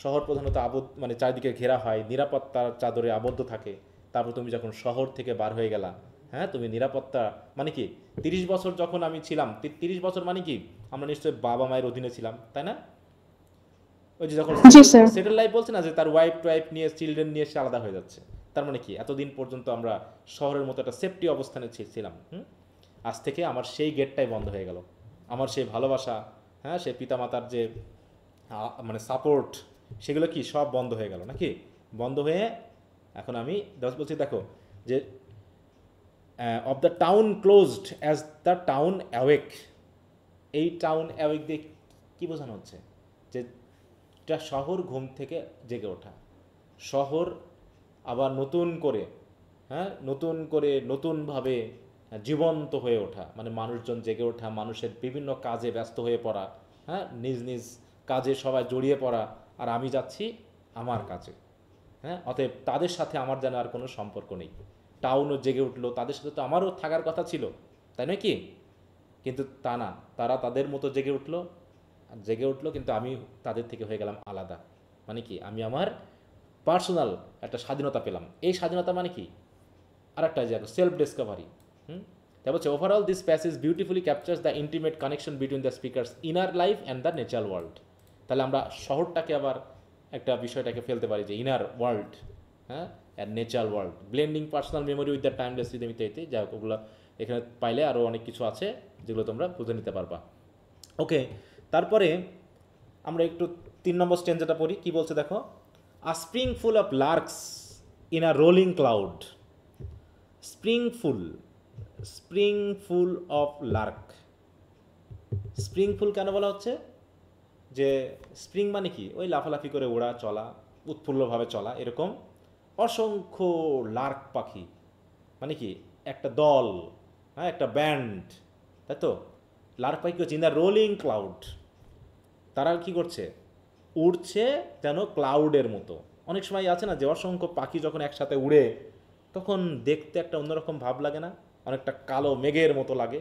শহর প্রধানত মানে চারিদিকে ঘেরা হয়, নিরাপত্তার চাদরে আবদ্ধ থাকে। তারপর তুমি যখন শহর থেকে বার হয়ে গেলা, হ্যাঁ, তুমি নিরাপত্তা মানে কি 30 বছর যখন আমি ছিলাম, 30 বছর মানে কি আমরা নিশ্চয়ই বাবা মায়ের অধীনে ছিলাম, তাই না? ওই যে যখন সেটেল লাইফ বলছে না যে তার ওয়াইফ টোয়াইফ নিয়ে চিলড্রেন নিয়ে সে আলাদা হয়ে যাচ্ছে, তার মানে কি এতদিন পর্যন্ত আমরা শহরের মতো একটা সেফটি অবস্থানে ছিলাম। আজ থেকে আমার সেই গেটটাই বন্ধ হয়ে গেল, আমার সেই ভালোবাসা, হ্যাঁ, সেই পিতামাতার যে মানে সাপোর্ট, সেগুলো কি সব বন্ধ হয়ে গেল নাকি? বন্ধ হয়ে এখন আমি বলছি দেখো যে of the town closed as the town awake. এই টাউন অ্যাওয়েক দিয়ে কী বোঝানো হচ্ছে? যে এটা শহর ঘুম থেকে জেগে ওঠা, শহর আবার নতুন করে, হ্যাঁ, নতুনভাবে জীবন্ত হয়ে ওঠা, মানে মানুষজন জেগে ওঠা, মানুষের বিভিন্ন কাজে ব্যস্ত হয়ে পড়া, হ্যাঁ, নিজ নিজ কাজে সবাই জড়িয়ে পড়া, আর আমি যাচ্ছি আমার কাজে, হ্যাঁ, অতএব তাদের সাথে আমার যেন আর কোনো সম্পর্ক নেই। টাউনও জেগে উঠলো, তাদের সাথে তো আমারও থাকার কথা ছিল, তাই নয় কি? কিন্তু তা না, তারা তাদের মতো জেগে উঠলো, কিন্তু আমি তাদের থেকে হয়ে গেলাম আলাদা। মানে কি, আমি আমার পার্সোনাল একটা স্বাধীনতা পেলাম। এই স্বাধীনতা মানে কি, আর একটা জায়গা সেলফ ডিসকভারি। তাই বলছে overall this passage beautifully captures the intimate connection between the speaker's inner life and the natural world. তাহলে আমরা শহরটাকে আবার একটা বিষয়টাকে ফেলতে পারি যে ইনার ওয়ার্ল্ড, হ্যাঁ, and natural world, blending personal memory with the timeless rhythm ইত্যাদি। যাই হোক, ওগুলো এখানে পাইলে আরও অনেক কিছু আছে যেগুলো তোমরা বুঝে নিতে পারবা। ওকে, তারপরে আমরা একটু 3 নম্বর স্টেঞ্জাটা পড়ি। কি বলছে দেখো, a spring full of larks in a rolling cloud. Spring full of lark. Spring full কেন বলা হচ্ছে? যে স্প্রিং মানে কি, ওই লাফালাফি করে ওড়া, চলা, উৎফুল্লভাবে চলা, এরকম অসংখ্য লার্ক পাখি মানে কি একটা দল, হ্যাঁ, একটা ব্যান্ড, তাই তো? লার্ক পাখি হচ্ছে ইন দ্য রোলিং ক্লাউড। তারা কি করছে? উড়ছে যেন ক্লাউডের মতো। অনেক সময় আছে না যে অসংখ্য পাখি যখন একসাথে উড়ে তখন দেখতে একটা অন্যরকম ভাব লাগে না? অনেকটা কালো মেঘের মতো লাগে।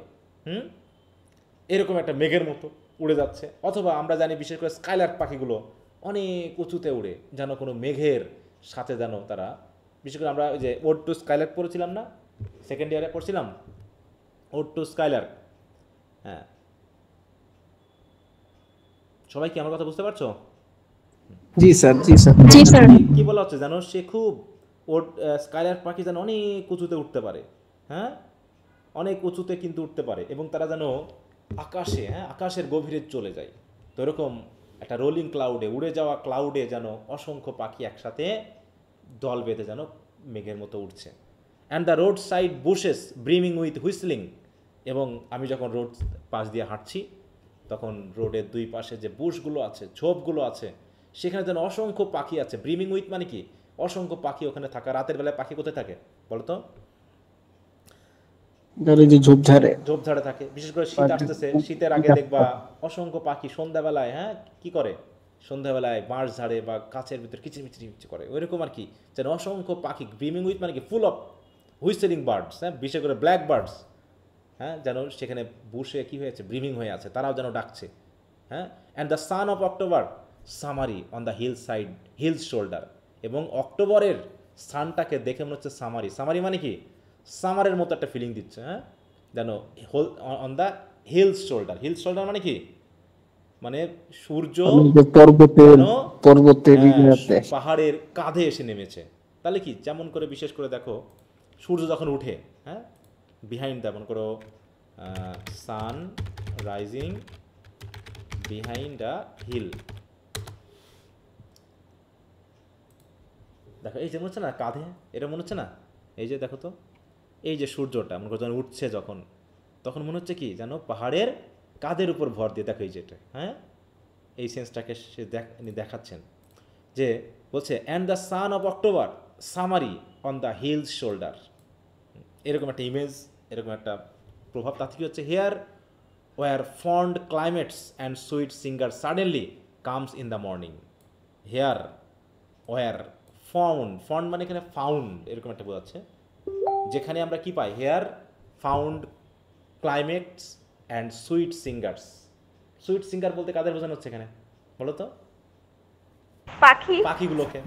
এরকম একটা মেঘের মতো উড়ে যাচ্ছে। অথবা আমরা জানি বিশেষ করে স্কাইলার্ক পাখিগুলো অনেক উঁচুতে উড়ে, যেন কোনো মেঘের সাথে যেন তারা, বিশেষ করে আমরা ওই যে ওড টু স্কাইলার্ক পড়েছিলাম না, সেকেন্ড ইয়ারে পড়ছিলাম ওড টু স্কাইলার্ক। হ্যাঁ, সবাই কি আমার কথা বুঝতে পারছো? জি স্যার। কি বলা হচ্ছে জানো, সে খুব স্কাইলার্ক পাখি যেন অনেক উঁচুতে উঠতে পারে, হ্যাঁ, অনেক উঁচুতে কিন্তু উঠতে পারে, এবং তারা যেন আকাশে, হ্যাঁ, আকাশের গভীরে চলে যায়। তো এরকম একটা রোলিং ক্লাউডে, উড়ে যাওয়া ক্লাউডে যেন অসংখ্য পাখি একসাথে দল বেঁধে যেন মেঘের মতো উঠছে। And the road side bushes brimming with whistling. এবং আমি যখন রোড পাশ দিয়ে হাঁটছি তখন রোডের দুই পাশে যে বুশগুলো আছে, ঝোপগুলো আছে, সেখানে যেন অসংখ্য পাখি আছে। ব্রিমিং উইথ মানে কি, অসংখ্য পাখি ওখানে থাকা। রাতের বেলায় পাখি কোথায় থাকে বলো তো? ধরো যে ঝোপঝাড়ে। ঝোপঝাড়ে থাকে। বিশেষ করে শীত আসতেছে, শীতের আগে দেখবা অসংখ্য পাখি সন্ধ্যাবেলায় কি করে, সন্ধ্যাবেলায় বাঁশ ঝাড়ে বা গাছের ভিতর কিচিরমিচির করে, ওইরকম আর কি, যেন অসংখ্য পাখি ব্রিমিং উইথ মানে কি ফুল অফ হুইসেলিং বার্ডস, বিশেষ করে ব্ল্যাক বার্ডস, যেন সেখানে বসে কি হয়েছে, ব্রিমিং হয়ে আছে, তারাও যেন ডাকছে। And the sun of October summery on the hills shoulder, এবং অক্টোবরের সানটাকে দেখে মনে হচ্ছে সামারি। সামারি মানে কি, সামারের মতো একটা ফিলিং দিচ্ছে, যেন অন দ্য হিলস শোল্ডার মানে কি, মানে সূর্য পাহাড়ের কাঁধে এসে নেমেছে। তাহলে কি, যেমন করে বিশেষ করে দেখো সূর্য যখন উঠে, বিহাইন্ড, যেমন করো sun rising behind a hill, দেখো এই যে মনে হচ্ছে না কাঁধে, এটা মনে হচ্ছে না, এই যে দেখো তো, এই যে সূর্যটা মনে করো যখন উঠছে, তখন মনে হচ্ছে কি যেন পাহাড়ের কাঁধের উপর ভর দিয়ে, দেখো এই যেটা, এই সেন্সটাকে সে দেখাচ্ছেন, যে বলছে and the sun of October summery on the hills shoulder, এরকম একটা ইমেজ, এরকম একটা প্রভাব। তাতে কি হচ্ছে, here were fond climates and sweet singer suddenly comes in the morning. Here were found মানে এখানে ফাউন্ড, এরকম একটা বোঝাচ্ছে, যেখানে আমরা কি পাই, here found climates and sweet singers. Sweet singer বলতে কাদের বোঝানো হচ্ছে এখানে বলো তো? পাখিগুলোকে।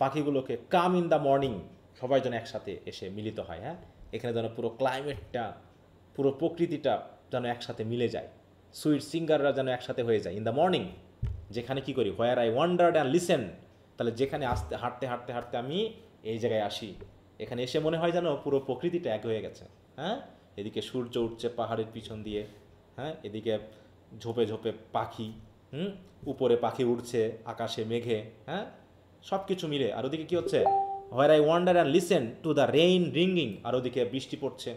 পাখিগুলোকে কাম ইন দ্য মর্নিং, সবাই যেন একসাথে এসে মিলিত হয়। এখানে যেন পুরো ক্লাইমেটটা, পুরো প্রকৃতিটা যেন একসাথে মিলে যায়, সুইট সিঙ্গাররা যেন একসাথে হয়ে যায় ইন দ্য মর্নিং। যেখানে কি করি, where I wandered and listen, তাহলে যেখানে হাঁটতে আমি এই জায়গায় আসি, এখানে এসে মনে হয় যেন পুরো প্রকৃতিটা এক হয়ে গেছে। এদিকে সূর্য উঠছে পাহাড়ের পিছন দিয়ে, এদিকে ঝোপে ঝোপে পাখি, উপরে পাখি উঠছে আকাশে মেঘে, সব কিছু মিলে। আর ওদিকে কি হচ্ছে, where I wander and listen to the rain wringing, আর ওদিকে বৃষ্টি পড়ছে।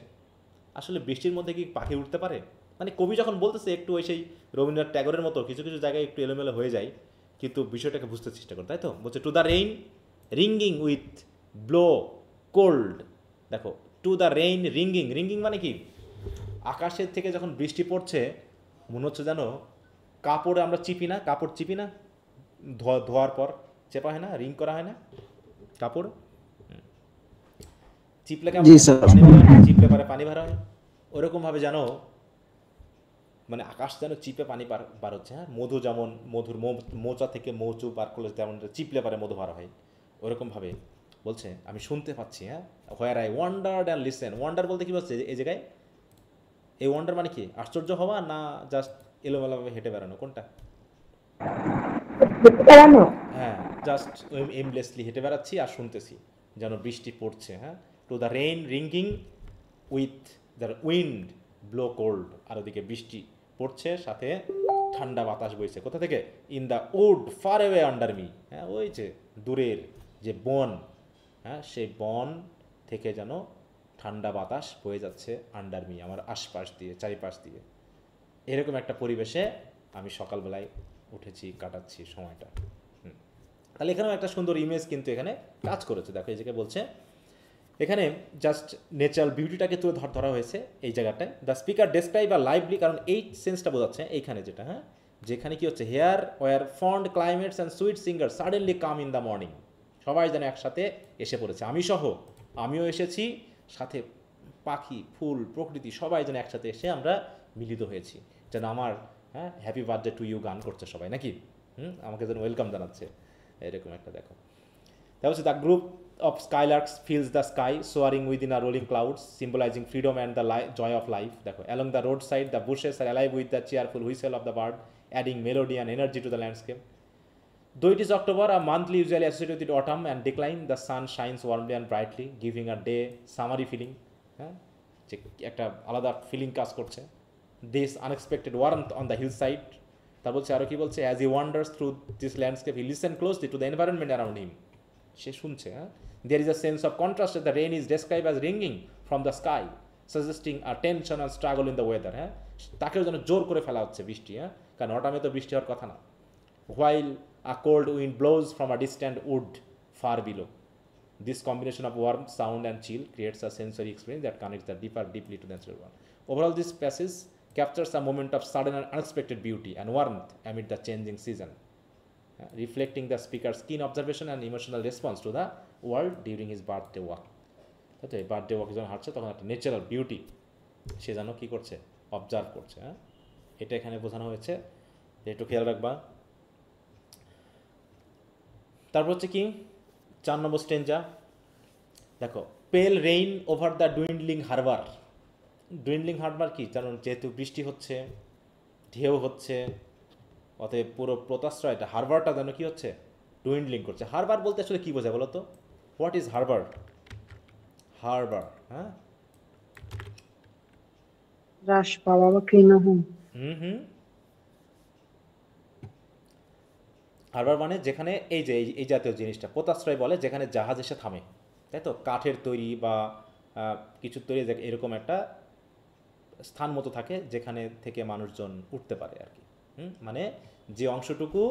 আসলে বৃষ্টির মধ্যে কি পাখি উঠতে পারে? মানে কবি যখন বলতেছে একটু ওই সেই রবীন্দ্রনাথ ট্যাগরের মতো কিছু কিছু জায়গায় একটু এলোমেলো হয়ে যায়, কিন্তু বিষয়টাকে বুঝতে চেষ্টা করে, তাই তো? বলছে to the rain ringing with blow cold, দেখো টু দ্য রেইন রিঙ্গিং মানে কি, আকাশের থেকে যখন বৃষ্টি পড়ছে মনে হচ্ছে যেন কাপড়ে আমরা কাপড় চিপি না, ধোয়ার পর চেপা হয় না, রিং করা হয় না কাপড়, চিপলে কেমন, চিপলে পরে পানি বার হয়, ওরকম ভাবে যেন মানে আকাশ যেন চিপে পানি বার হচ্ছে। মধু যেমন মধুর মোচা থেকে মৌচু বার করলে যেমন চিপলে পারে মধু বার হয়, ওরকম ভাবে বলছে আমি শুনতে পাচ্ছি। Where I wandered and listen, wonder বলতে কি বলছে এই জায়গায়, এই ওয়ান্ডার মানে কি, আশ্চর্য হওয়া না জাস্ট এলোমেলোভাবে হেঁটে বেড়ানো, কোনটা? জাস্ট এমলেসলি হেঁটে বেড়াচ্ছি আর শুনতেছি যেন বৃষ্টি পড়ছে। To the rain ringing with the wind blow cold, আর ওদিকে বৃষ্টি পড়ছে, সাথে ঠান্ডা বাতাস বইছে কোথা থেকে, in the wood far away under me, ওই যে দূরের যে বন, সেই বন থেকে যেন ঠান্ডা বাতাস বয়ে যাচ্ছে আন্ডার মি, আমার আশপাশ দিয়ে, চারিপাশ দিয়ে। এরকম একটা পরিবেশে আমি সকালবেলায় উঠেছি, কাটাচ্ছি সময়টা। তাহলে এখানেও একটা সুন্দর ইমেজ কিন্তু এখানে কাজ করেছে। দেখো এই জায়গায় বলছে, এখানে জাস্ট ন্যাচারাল বিউটিটাকে তুলে ধরা হয়েছে এই জায়গাটায়। The speaker describe are lively, কারণ এই সেন্সটা বোঝাচ্ছে এইখানে যেটা, যেখানে কি হচ্ছে, here were fond climates and sweet singer suddenly come in the morning, সবাই যেন একসাথে এসে পড়েছে, আমিও এসেছি, সাথে পাখি, ফুল, প্রকৃতি সবাই যেন একসাথে এসে আমরা মিলিত হয়েছি, যেন আমার হ্যাপি বার্থডে টু ইউ গান করছে সবাই, নাকি আমাকে যেন ওয়েলকাম জানাচ্ছে, এরকম একটা। দেখো that was the group of skylarks fills the sky soaring within a rolling clouds symbolizing freedom and the joy of life. দেখো along the roadside the bushes are alive with the cheerful whistle of the bird adding melody and energy to the landscape. Though it is October, a month usually associated with autumn and decline, the sun shines warmly and brightly giving a day summery feeling, যে একটা আলাদা feeling কাজ করছে। This unexpected warmth on the hillside, তা বলছে আরো কি বলছে, as he wanders through this landscape he listens closely to the environment around him, সে শুনছে। There is a sense of contrast that the rain is described as ringing from the sky, suggesting a tension and struggle in the weather. তাকেও যেন জোর করে ফেলা হচ্ছে বৃষ্টি, কারণ অটামে তো বৃষ্টি হওয়ার কথা না। While a cold wind blows from a distant wood far below. This combination of warmth, sound and chill creates a sensory experience that connects the deeply to the natural world. Overall, this passage captures a moment of sudden and unexpected beauty and warmth amid the changing season, reflecting the speaker's keen observation and emotional response to the world during his birthday walk. তাই তো এই birthday ওয়াকে যখন হাঁটছে তখন একটা natural beauty সে যেন কী করছে, অবজার্ভ করছে। হ্যাঁ, এটা এখানে বোঝানো হয়েছে, একটু খেয়াল রাখবা। তারপর হচ্ছে কি 4 নম্বর স্টেঞ্জা, দেখো, pale rain over the dwindling harbour. Dwindling harbour কি, কারণ যেহেতু বৃষ্টি হচ্ছে, ঢেউ হচ্ছে, অতএব পুরো পোতাশ্রয়টা হারবারটা যেন কি হচ্ছে, ডুইন্ডলিং করছে। হারবার বলতে আসলে কী বোঝায় বলো তো? What is Harbour? হারবার, হ্যাঁ, হ্রাস পাওয়া বা ক্ষীণ হওয়া। হারবার মানে যেখানে এই যে এই জাতীয় জিনিসটা পোতাশ্রয় বলে, যেখানে জাহাজ এসে থামে, তাই তো, কাঠের তৈরি বা কিছু তৈরি এরকম একটা স্থান মতো থাকে যেখানে থেকে মানুষজন উঠতে পারে আর কি। মানে যে অংশটুকু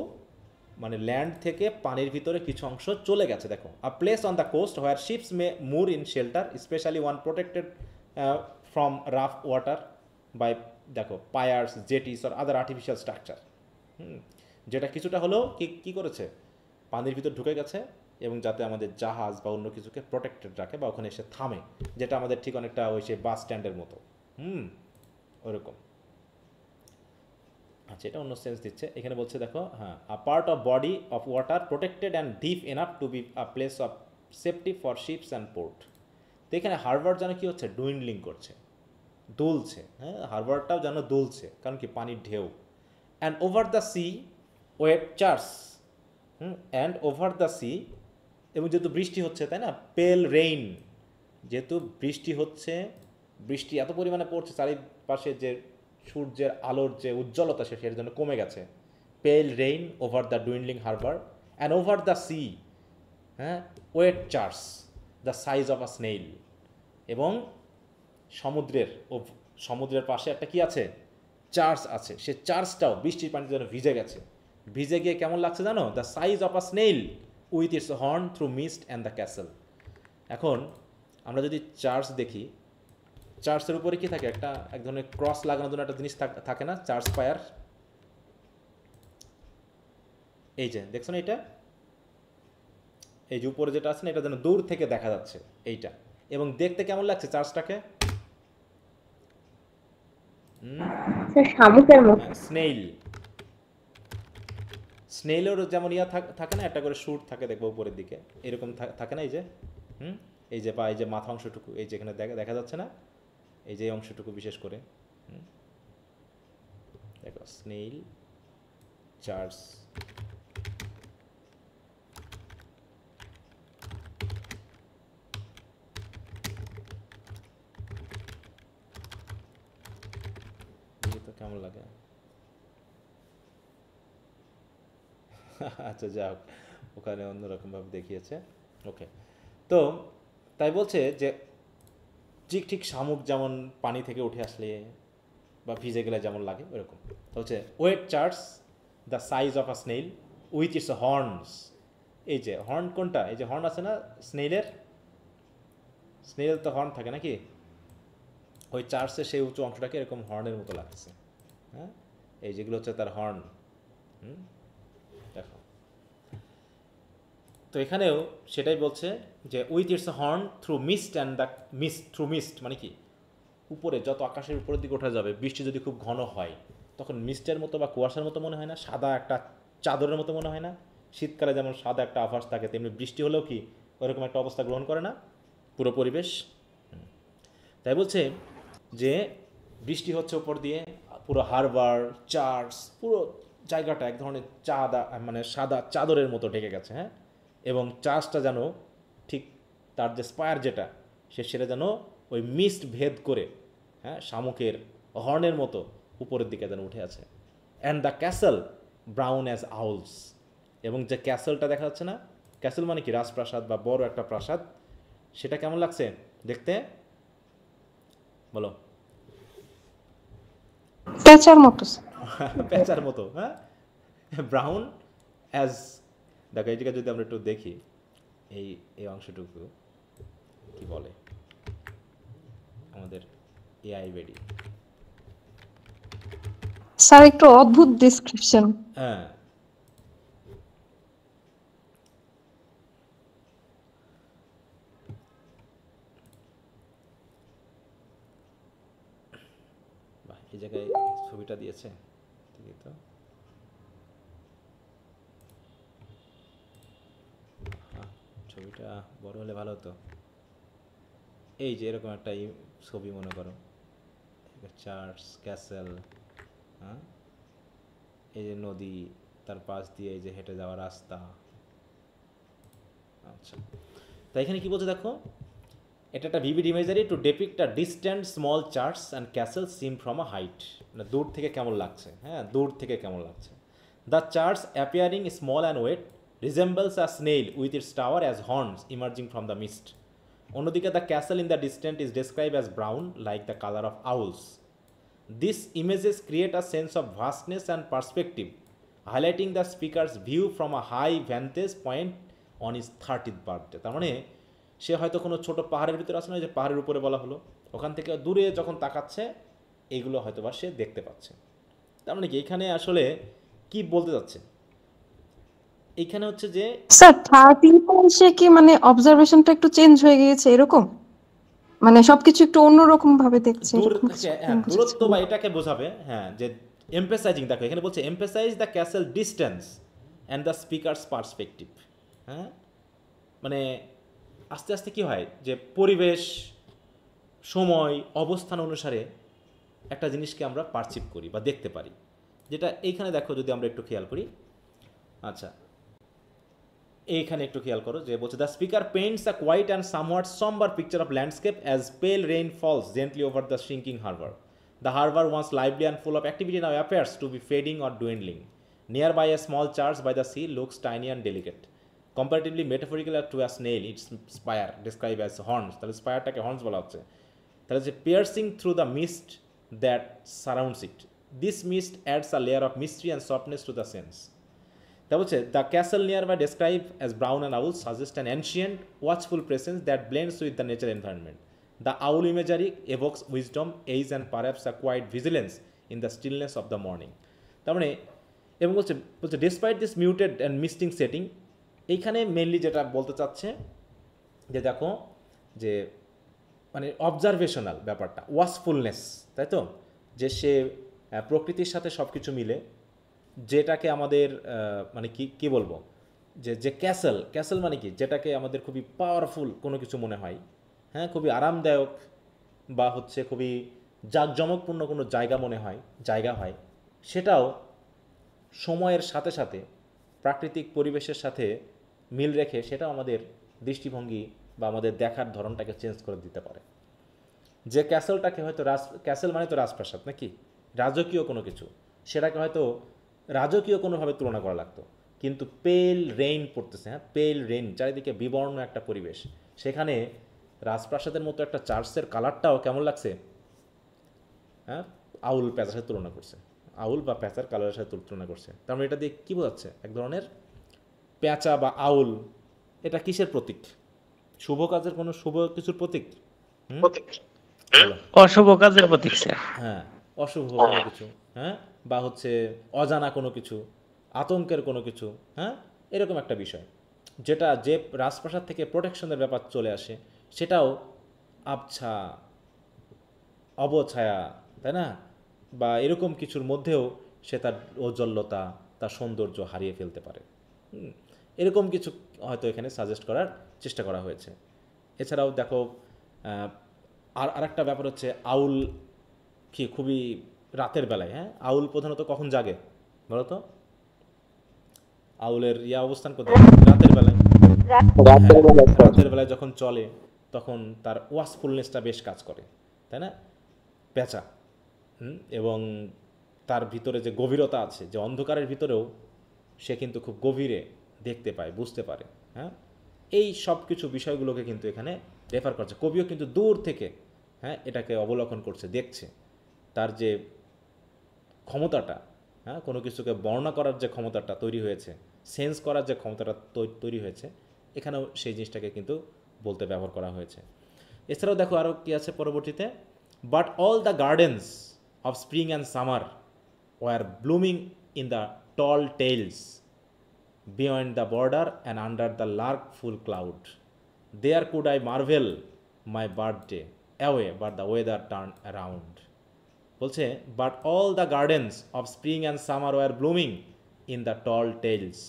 মানে ল্যান্ড থেকে পানির ভিতরে কিছু অংশ চলে গেছে। দেখো, a place on the coast where ships may moor in shelter, specially one protected from rough water by, দেখো, piers, jetties or other artificial structure. যেটা কিছুটা হলেও কী করেছে, পানির ভিতর ঢুকে গেছে এবং যাতে আমাদের জাহাজ বা অন্য কিছুকে প্রোটেক্টেড রাখে বা ওখানে এসে থামে, যেটা আমাদের ঠিক অনেকটা ওই সেই বাস স্ট্যান্ডের মতো, ওরকম। আচ্ছা, এটা অন্য সেন্স দিচ্ছে এখানে, বলছে দেখো, হ্যাঁ, আ part of body of water protected and deep enough to be a place of safety for ships and port. তো এখানে হারবার যেন কী হচ্ছে, ডুইন্ডলিং করছে, দুলছে। হ্যাঁ, হারবারটাও যেন দুলছে, কারণ কি পানির ঢেউ। And over the sea wet church, and over the sea, এবং যেহেতু বৃষ্টি হচ্ছে, তাই না, পেল রেইন, যেহেতু বৃষ্টি হচ্ছে, বৃষ্টি এত পরিমাণে পড়ছে, চারিপাশে যে সূর্যের আলোর যে উজ্জ্বলতা সেটার জন্য কমে গেছে। Pale rain over the dwindling harbour and over the sea, হ্যাঁ, wet church the size of a snail, এবং সমুদ্রের পাশে একটা কি আছে, চার্চ আছে, সে চার্চটাও বৃষ্টির পানিতে যেন ভিজে গেছে। ভিজে গিয়ে কেমন লাগছে জানো, the size of a snail with it's horn through mist and the castle. এখন আমরা যদি চার্চ দেখি, চার্চের উপরে কি থাকে, এক ধরনের ক্রস লাগানোর জন্য একটা জিনিস থাকে না, চার্চ পায়ার। এই যে দেখছো না, এটা এই যে উপরে যেটা আছে না, এটা যেন দূর থেকে দেখা যাচ্ছে এইটা, এবং দেখতে কেমন লাগছে চার্চটাকে, শামুকের মতো, স্নেইল। স্নেইলেরও যেমন থাকে না, একটা করে শুট থাকে, দেখবো উপরের দিকে এরকম থাকে না, এই যে এই যে, বা এই যে মাথা অংশটুকু, এই যেখানে দেখা যাচ্ছে না, এই যে অংশটুকু বিশেষ করে, দেখো, স্নেইল, চার্চ। তো কেমন লাগে? আচ্ছা, যাক, ওখানে অন্যরকমভাবে দেখিয়েছে। ওকে, তো তাই বলছে যে ঠিক শামুক যেমন পানি থেকে উঠে আসলে বা ভিজে গেলে যেমন লাগে ওরকম। তো হচ্ছে wet church the size of a snail with its horns. এই যে হর্ন কোনটা, এই যে হর্ন আছে না স্নেইলের তো হর্ন থাকে নাকি, ওই চার্চের সেই উঁচু অংশটাকে এরকম হর্নের মতো লাগছে। হ্যাঁ, এই যেগুলো হচ্ছে তার হর্ন। দেখো, তো এখানেও সেটাই বলছে যে with its horn through mist and the mist মানে কি, উপরে যত আকাশের উপরের দিকে ওঠা যাবে, বৃষ্টি যদি খুব ঘন হয় তখন মিস্টের মতো বা কুয়াশার মতো মনে হয় না, সাদা একটা চাদরের মতো মনে হয় না? শীতকালে যেমন সাদা একটা আভাস থাকে, তেমনি বৃষ্টি হলেও কি ওরকম একটা অবস্থা গ্রহণ করে না পুরো পরিবেশ? তাই বলছে যে বৃষ্টি হচ্ছে উপর দিয়ে, পুরো হারবার, চার্চ, পুরো জায়গাটা এক ধরনের মানে সাদা চাদরের মতো ঢেকে গেছে। হ্যাঁ, এবং চার্চটা যেন ঠিক তার যে স্পায়ার যেটা সেটা যেন ওই মিস্ট ভেদ করে, হ্যাঁ, শামুকের হর্নের মতো উপরের দিকে যেন উঠে আছে। And the castle brown as owls, এবং যে ক্যাসেলটা দেখা যাচ্ছে না, ক্যাসেল মানে কি রাজপ্রাসাদ বা বড় একটা প্রাসাদ, সেটা কেমন লাগছে দেখতে বলো? পেঁচার মতো, পেঁচার মতো। হ্যাঁ, ব্রাউন অ্যাজ, দেখো এই জায়গায় যদি আমরা একটু দেখি, এই এই অংশটুকু কি বলে আমাদের এআই বেডি। স্যার একটু অদ্ভুত ডেসক্রিপশন। হ্যাঁ, বাহ, এই জায়গায় ছবিটা দিয়েছে, দেখি তো। হ্যাঁ, ছবিটা বড় হলে ভালো হতো। এই যে এরকম একটা ছবি মনে করো, চার্চ, ক্যাসেল, হ্যাঁ, এই যে নদী, তার পাশ দিয়ে এই যে হেঁটে যাওয়া রাস্তা। আচ্ছা, তাই এখানে কি বলছে দেখো, এটা একটা vivid imagery to depict a distant small church and castle seem from a height, মানে দূর থেকে কেমন লাগছে, হ্যাঁ দূর থেকে কেমন লাগছে। The church appearing small and wet resembles a snail with its tower as horns emerging from the mist. অন্যদিকে the castle in the distant is describe as brown like the colour of owls. These images create a sense of vastness and perspective, highlighting the speaker's view from a high vantage point on his 30th birthday. তার মানে সে হয়তো কোনো ছোট পাহাড়ের ভিতরে আছে না, যে পাহাড়ের উপরে বলা হলো, ওখান থেকে দূরে যখন তাকাচ্ছে এইগুলো হয়তো বা সে দেখতে পাচ্ছে। তার মানে কি এখানে আসলে কি বলতে যাচ্ছে, এইখানে হচ্ছে যে স্যার 30 এসে কি মানে অবজারভেশনটা একটু চেঞ্জ হয়ে গিয়েছে এরকম, মানে সবকিছু একটু অন্যরকম ভাবে দেখছে দূর এরকম থেকে, কিছু হ্যাঁ বুঝেছি। দূরত্ব বা এটাকে বোঝাবে, হ্যাঁ যে এমফেসাইজিং, দেখো এখানে বলছে emphasise the castle distance and the speakers perspective. হ্যাঁ, মানে আস্তে আস্তে কি হয় যে পরিবেশ, সময়, অবস্থান অনুসারে একটা জিনিসকে আমরা পারসিভ করি বা দেখতে পারি, যেটা এইখানে দেখো যদি আমরা একটু খেয়াল করি। আচ্ছা, এইখানে একটু খেয়াল করো যে বলছে the speaker paints a quiet and somewhat somber picture of landscape as pale rain falls gently over the shrinking harbor. The harbor, once lively and full of activity, now appears to be fading or dwindling. Nearby, a small church by the sea looks tiny and delicate. Comparatively metaphorical to a snail, its spire described as horns. তাহলে স্পায়ারটাকে horns বলা হচ্ছে। তাহলে যে piercing through the mist that surrounds it. This mist adds a layer of mystery and softness to the sense. তা বলছে the castle nearby describe as brown and owl suggest an ancient watchful presence that blends with the nature environment. The owl imagery evokes wisdom, age and perhaps a quiet vigilance in the stillness of the morning. তার মানে এবং বলছে despite this muted and misting setting, এইখানে mainly যেটা বলতে চাচ্ছে যে দেখো যে মানে অবজারভেশনাল ব্যাপারটা, ওয়াচফুলনেস, তাই তো, যে সে প্রকৃতির সাথে সব কিছু মিলে, যেটাকে আমাদের মানে কি বলবো, যে ক্যাসেল মানে কি, যেটাকে আমাদের খুবই পাওয়ারফুল কোনো কিছু মনে হয়, হ্যাঁ খুবই আরামদায়ক বা হচ্ছে খুবই জাঁকজমকপূর্ণ কোনো জায়গা হয়, সেটাও সময়ের সাথে সাথে প্রাকৃতিক পরিবেশের সাথে মিল রেখে সেটাও আমাদের দৃষ্টিভঙ্গি বা আমাদের দেখার ধরনটাকে চেঞ্জ করে দিতে পারে। যে ক্যাসেলটাকে হয়তো ক্যাসেল মানে তো রাজপ্রাসাদ নাকি, রাজকীয় কোনো কিছু, সেটাকে হয়তো রাজকীয় কোনোভাবে তুলনা করা লাগতো, কিন্তু পেল রেইন পড়তেছে, হ্যাঁ পেল রেইন, চারিদিকে বিবর্ণ একটা পরিবেশ, সেখানে রাজপ্রাসাদের মতো একটা চার্চের কালারটাও কেমন লাগছে, হ্যাঁ আউল প্যাঁচার সাথে তুলনা করছে, আউল বা প্যাঁচার কালারের সাথে তুলনা করছে। তার মানে এটা দিয়ে কী বোঝাচ্ছে, এক ধরনের প্যাঁচা বা আউল এটা কিসের প্রতীক, শুভ কাজের কোনো শুভ কিছুর প্রতীক, অশুভ কাজের প্রতীক স্যার। হ্যাঁ অশুভ কোনো কিছু, হ্যাঁ বা হচ্ছে অজানা কোনো কিছু, আতঙ্কের কোনো কিছু, হ্যাঁ এরকম একটা বিষয়, যেটা যে রাজপ্রাসাদ থেকে প্রোটেকশনের ব্যাপার চলে আসে, সেটাও আবছা, অবছায়া, তাই না, বা এরকম কিছুর মধ্যেও সে তার ঔজ্জ্বল্যতা, তার সৌন্দর্য হারিয়ে ফেলতে পারে। এরকম কিছু হয়তো এখানে সাজেস্ট করার চেষ্টা করা হয়েছে। এছাড়াও দেখো আরেকটা ব্যাপার হচ্ছে আউল কি খুবই রাতের বেলায়, হ্যাঁ আউল প্রধানত কখন জাগে বলো তো, আউলের অবস্থান কোথায়, রাতের বেলায়, রাতের বেলায় যখন চলে তখন তার ওয়াচফুলনেসটা বেশ কাজ করে, তাই না, পেঁচা, এবং তার ভিতরে যে গভীরতা আছে, যে অন্ধকারের ভিতরেও সে কিন্তু খুব গভীরে দেখতে পায়, বুঝতে পারে, হ্যাঁ এই সব কিছু বিষয়গুলোকে কিন্তু এখানে রেফার করছে। কবিও কিন্তু দূর থেকে হ্যাঁ এটাকে অবলোকন করছে, দেখছে, তার যে ক্ষমতাটা, হ্যাঁ কোনো কিছুকে বর্ণনা করার যে ক্ষমতাটা তৈরি হয়েছে, সেন্স করার যে ক্ষমতাটা তৈরি হয়েছে, এখানেও সেই জিনিসটাকে কিন্তু বলতে ব্যবহার করা হয়েছে। এছাড়াও দেখো আরও কী আছে পরবর্তীতে, but all the gardens of spring and summer were blooming in the tall tales beyond the border and under the lark full cloud. There could I marvel my birthday away, but the weather turned around. বলছে but all the gardens of spring and summer were blooming in the tall tales.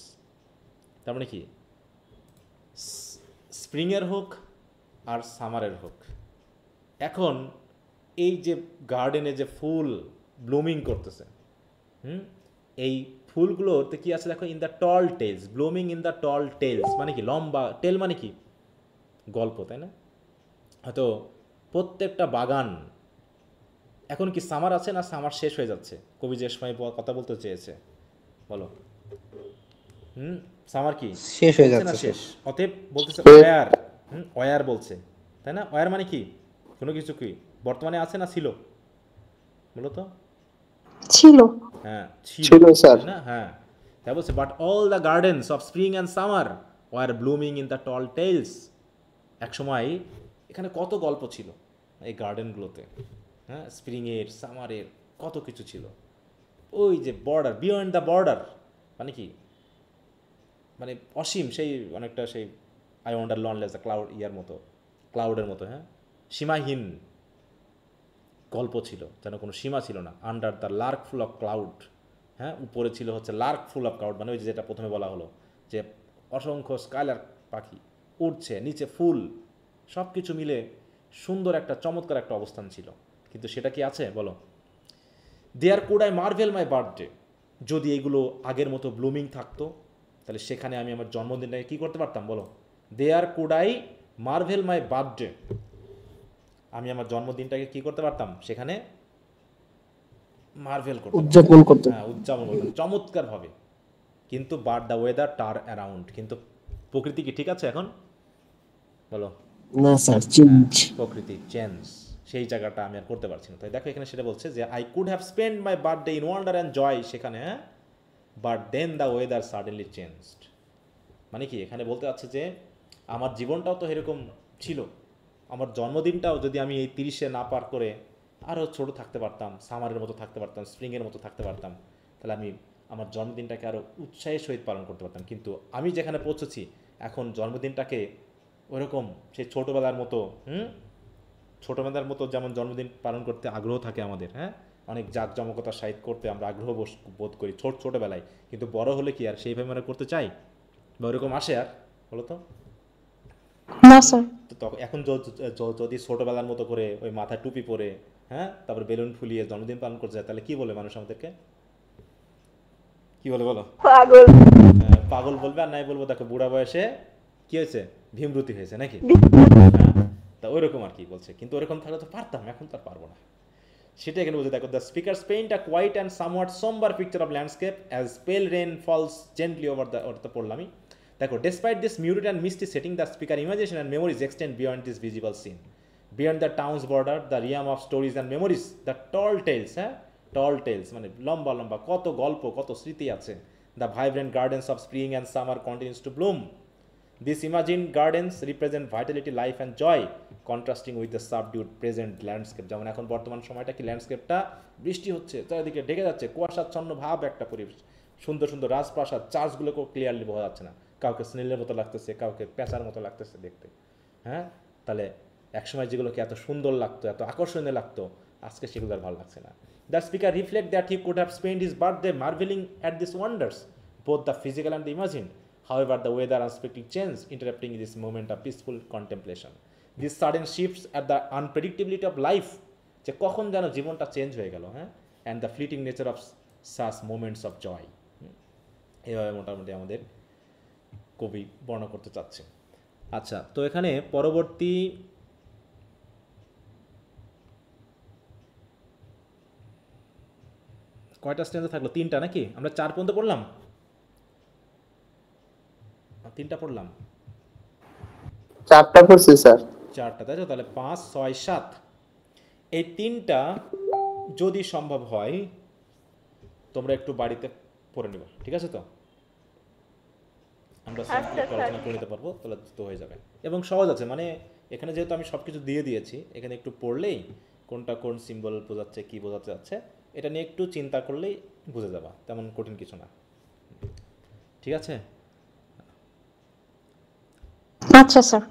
তার মানে কি, স্প্রিংয়ের হোক আর সামারের হোক, এখন এই যে গার্ডেনে যে ফুল ব্লুমিং করতেছে, এই ফুলগুলোতে কি আছে দেখো, in the tall tales, blooming in the tall tales মানে কি, লম্বা, টেল মানে কি গল্প, তাই না? হয়তো প্রত্যেকটা বাগান, এখন কি সামার আছে না সামার শেষ হয়ে যাচ্ছে? কবি যে সময় কথা বলতে চেয়েছে বলো, সামার কি শেষ হয়ে বলছে না যাচ্ছে। শেষ, অতএব বলতেছে ওয়ার, ওয়ার বলছে, তাই না? ওয়ার মানে কি, কোনো কিছু কি বর্তমানে আছে না ছিল, বলো তো? ছিল। হ্যাঁ ছিল, স্যার। তাই না? হ্যাঁ, তাই বলছে but all the gardens of spring and summer were blooming in the tall tales. এক সময় এখানে কত গল্প ছিল এই গার্ডেনগুলোতে, হ্যাঁ, স্প্রিংয়ের সামারের কত কিছু ছিল। ওই যে বর্ডার, বিয়ন্ড দ্য বর্ডার মানে কি, মানে অসীম, সেই অনেকটা সেই আই ওয়ান্ডার লনলেস দ্য ক্লাউড ইয়ার মতো, ক্লাউডের মতো, হ্যাঁ, সীমাহীন গল্প ছিল, যেন কোনো সীমা ছিল না। Under the Lark full of cloud, হ্যাঁ, উপরে ছিল হচ্ছে লার্ক ফুল অফ ক্লাউড, মানে ওই যেটা প্রথমে বলা হলো যে অসংখ্য স্কাইলার্ক পাখি উড়ছে, নিচে ফুল, সব কিছু মিলে সুন্দর একটা চমৎকার একটা অবস্থান ছিল। কিন্তু সেটা কি আছে বলো? There could I marvel my birthday, যদি এগুলো আগের মতো ব্লুমিং থাকতো তাহলে সেখানে আমি আমার জন্মদিনটাকে কী করতে পারতাম বলো? There could I marvel my birthday, আমি আমার জন্মদিনটাকে কি করতে পারতাম সেখানে মার্ভেল করতে, উদযাপন করতে, হ্যাঁ উদযাপন করতাম চমৎকারভাবে। কিন্তু বাট দ্য ওয়েদার টার অ্যারাউন্ড, কিন্তু প্রকৃতি কি ঠিক আছে এখন বলো? না স্যার, চেঞ্জ, প্রকৃতি চেঞ্জ, সেই জায়গাটা আমি আর করতে পারছি না। তাই দেখো এখানে সেটা বলছে যে I could have spend my birthday in wonder and joy, সেখানে, হ্যাঁ, but then the weather suddenly changed, মানে কি এখানে বলতে চাচ্ছে যে আমার জীবনটাও তো এরকম ছিল, আমার জন্মদিনটাও যদি আমি এই 30-এ না পার করে আরও ছোটো থাকতে পারতাম, সামারের মতো থাকতে পারতাম, স্প্রিংয়ের মতো থাকতে পারতাম, তাহলে আমি আমার জন্মদিনটাকে আরও উৎসাহের সহিত পালন করতে পারতাম। কিন্তু আমি যেখানে পৌঁছেছি এখন জন্মদিনটাকে ওরকম সেই ছোটোবেলার মতো, ছোটোবেলার মতো যেমন জন্মদিন পালন করতে আগ্রহ থাকে আমাদের, হ্যাঁ, অনেক জাঁকজমকতার সহিত করতে আমরা আগ্রহ বোধ করি ছোটোবেলায়, কিন্তু বড় হলে কি আর সেইভাবে আমরা করতে চাই বা ওরকম আসে আর বলো তো? না স্যার। তো তখন এখন যদি ছোটোবেলার মতো করে ওই মাথায় টুপি পরে, হ্যাঁ, তারপর বেলুন ফুলিয়ে জন্মদিন পালন করতে যায়, তাহলে কি বলে মানুষ আমাদেরকে? কি বলে বলো? পাগল। পাগল বলবে, আর নাই বলবো দেখো বুড়া বয়সে কি হয়েছে, ভীমরতি হয়েছে নাকি, হ্যাঁ, তা ওইরকম আর কি বলছে। কিন্তু ওরকম থাকলে তো পারতাম, এখন তো আর পারবো না। সেটা এখানে বলছে দেখো, the speakers paint a quiet and somewhat sombre picture of landscape as pale rain falls gently over the, ওটা তো পড়লামই। দেখো, despite this muted and misty setting, the speaker imagination and memories extend beyond this visible scene. Beyond the town's border, the realm of stories and memories, the tall tales, হ্যাঁ, tall tales মানে লম্বা লম্বা কত গল্প, কত স্মৃতি আছে। The vibrant gardens of spring and summer continues to bloom. These imagined gardens represent vitality, life and joy, contrasting with the subdued present landscape. যেমন এখন বর্তমান সময়টা কি, ল্যান্ডস্কেপটা বৃষ্টি হচ্ছে, চারিদিকে ঢেকে যাচ্ছে, কুয়াশাচ্ছন্ন ভাব একটা পরিবেশ, সুন্দর সুন্দর রাজপ্রাসাদ, চার্চগুলোকেও ক্লিয়ারলি বোঝা যাচ্ছে না, কাউকে স্নেলের মতো লাগতেছে, কাউকে পেঁচার মতো লাগতেছে দেখতে, হ্যাঁ। তাহলে একসময় যেগুলোকে এত সুন্দর লাগতো, এত আকর্ষণীয় লাগতো, আজকে সেগুলো আর ভালো লাগছে না। The speaker reflect that he could have spend his birthday marvelling at this wonders, both the physical and the imagined. However, the weather unexpectedly changed, interrupting this moment of peaceful contemplation. These sudden shifts at the unpredictability of life, যে কখন যেন জীবনটা change হয়ে গেল, হ্যাঁ, and the fleeting nature of such moments of joy, এইভাবে মোটামুটি আমাদের কবি বর্ণনা করতে চাচ্ছে। আচ্ছা, তো এখানে পরবর্তী কয়টা স্ট্যান্জা থাকলো? 3টা নাকি? আমরা 4 পর্যন্ত পড়লাম, 3টা পড়লাম, 4টা পড়ছি স্যার। 4টা, তাই তো? তাহলে 5, 6, 7, এই 3টা যদি সম্ভব হয় তোমরা একটু বাড়িতে পড়ে নিবা, ঠিক আছে তো? আমরা সিম্পলি একটু আলোচনা করে নিতে পারবো, তাহলে তো হয়ে যাবে এবং সহজ আছে। মানে এখানে যেহেতু আমি সব কিছু দিয়ে দিয়েছি, এখানে একটু পড়লেই কোনটা কোন সিম্বল বোঝাচ্ছে, কী বোঝাতে যাচ্ছে, এটা নিয়ে একটু চিন্তা করলেই বুঝে যাবা, তেমন কঠিন কিছু না। ঠিক আছে, আচ্ছা স্যার।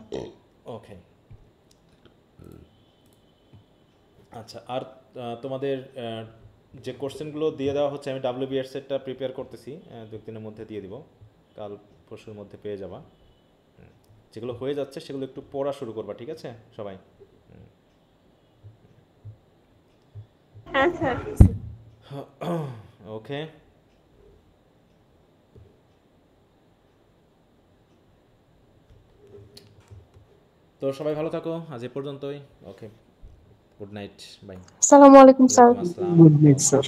ওকে। আচ্ছা, আর তোমাদের যে কোশ্চেনগুলো দিয়ে দেওয়া হচ্ছে, আমি WBS সেটটা প্রিপেয়ার করতেছি, 2-3 মধ্যে দিয়ে দিব, কাল পরশুর মধ্যে পেয়ে যাবা। যেগুলো হয়ে যাচ্ছে সেগুলো একটু পড়া শুরু করবা, ঠিক আছে সবাই? হ্যাঁ স্যার। ওকে, তো সবাই ভালো থাকো, আজ এ পর্যন্তই। ওকে, গুড নাইট, বাই। আসসালামু আলাইকুম স্যার। আসসালাম। Good night sir.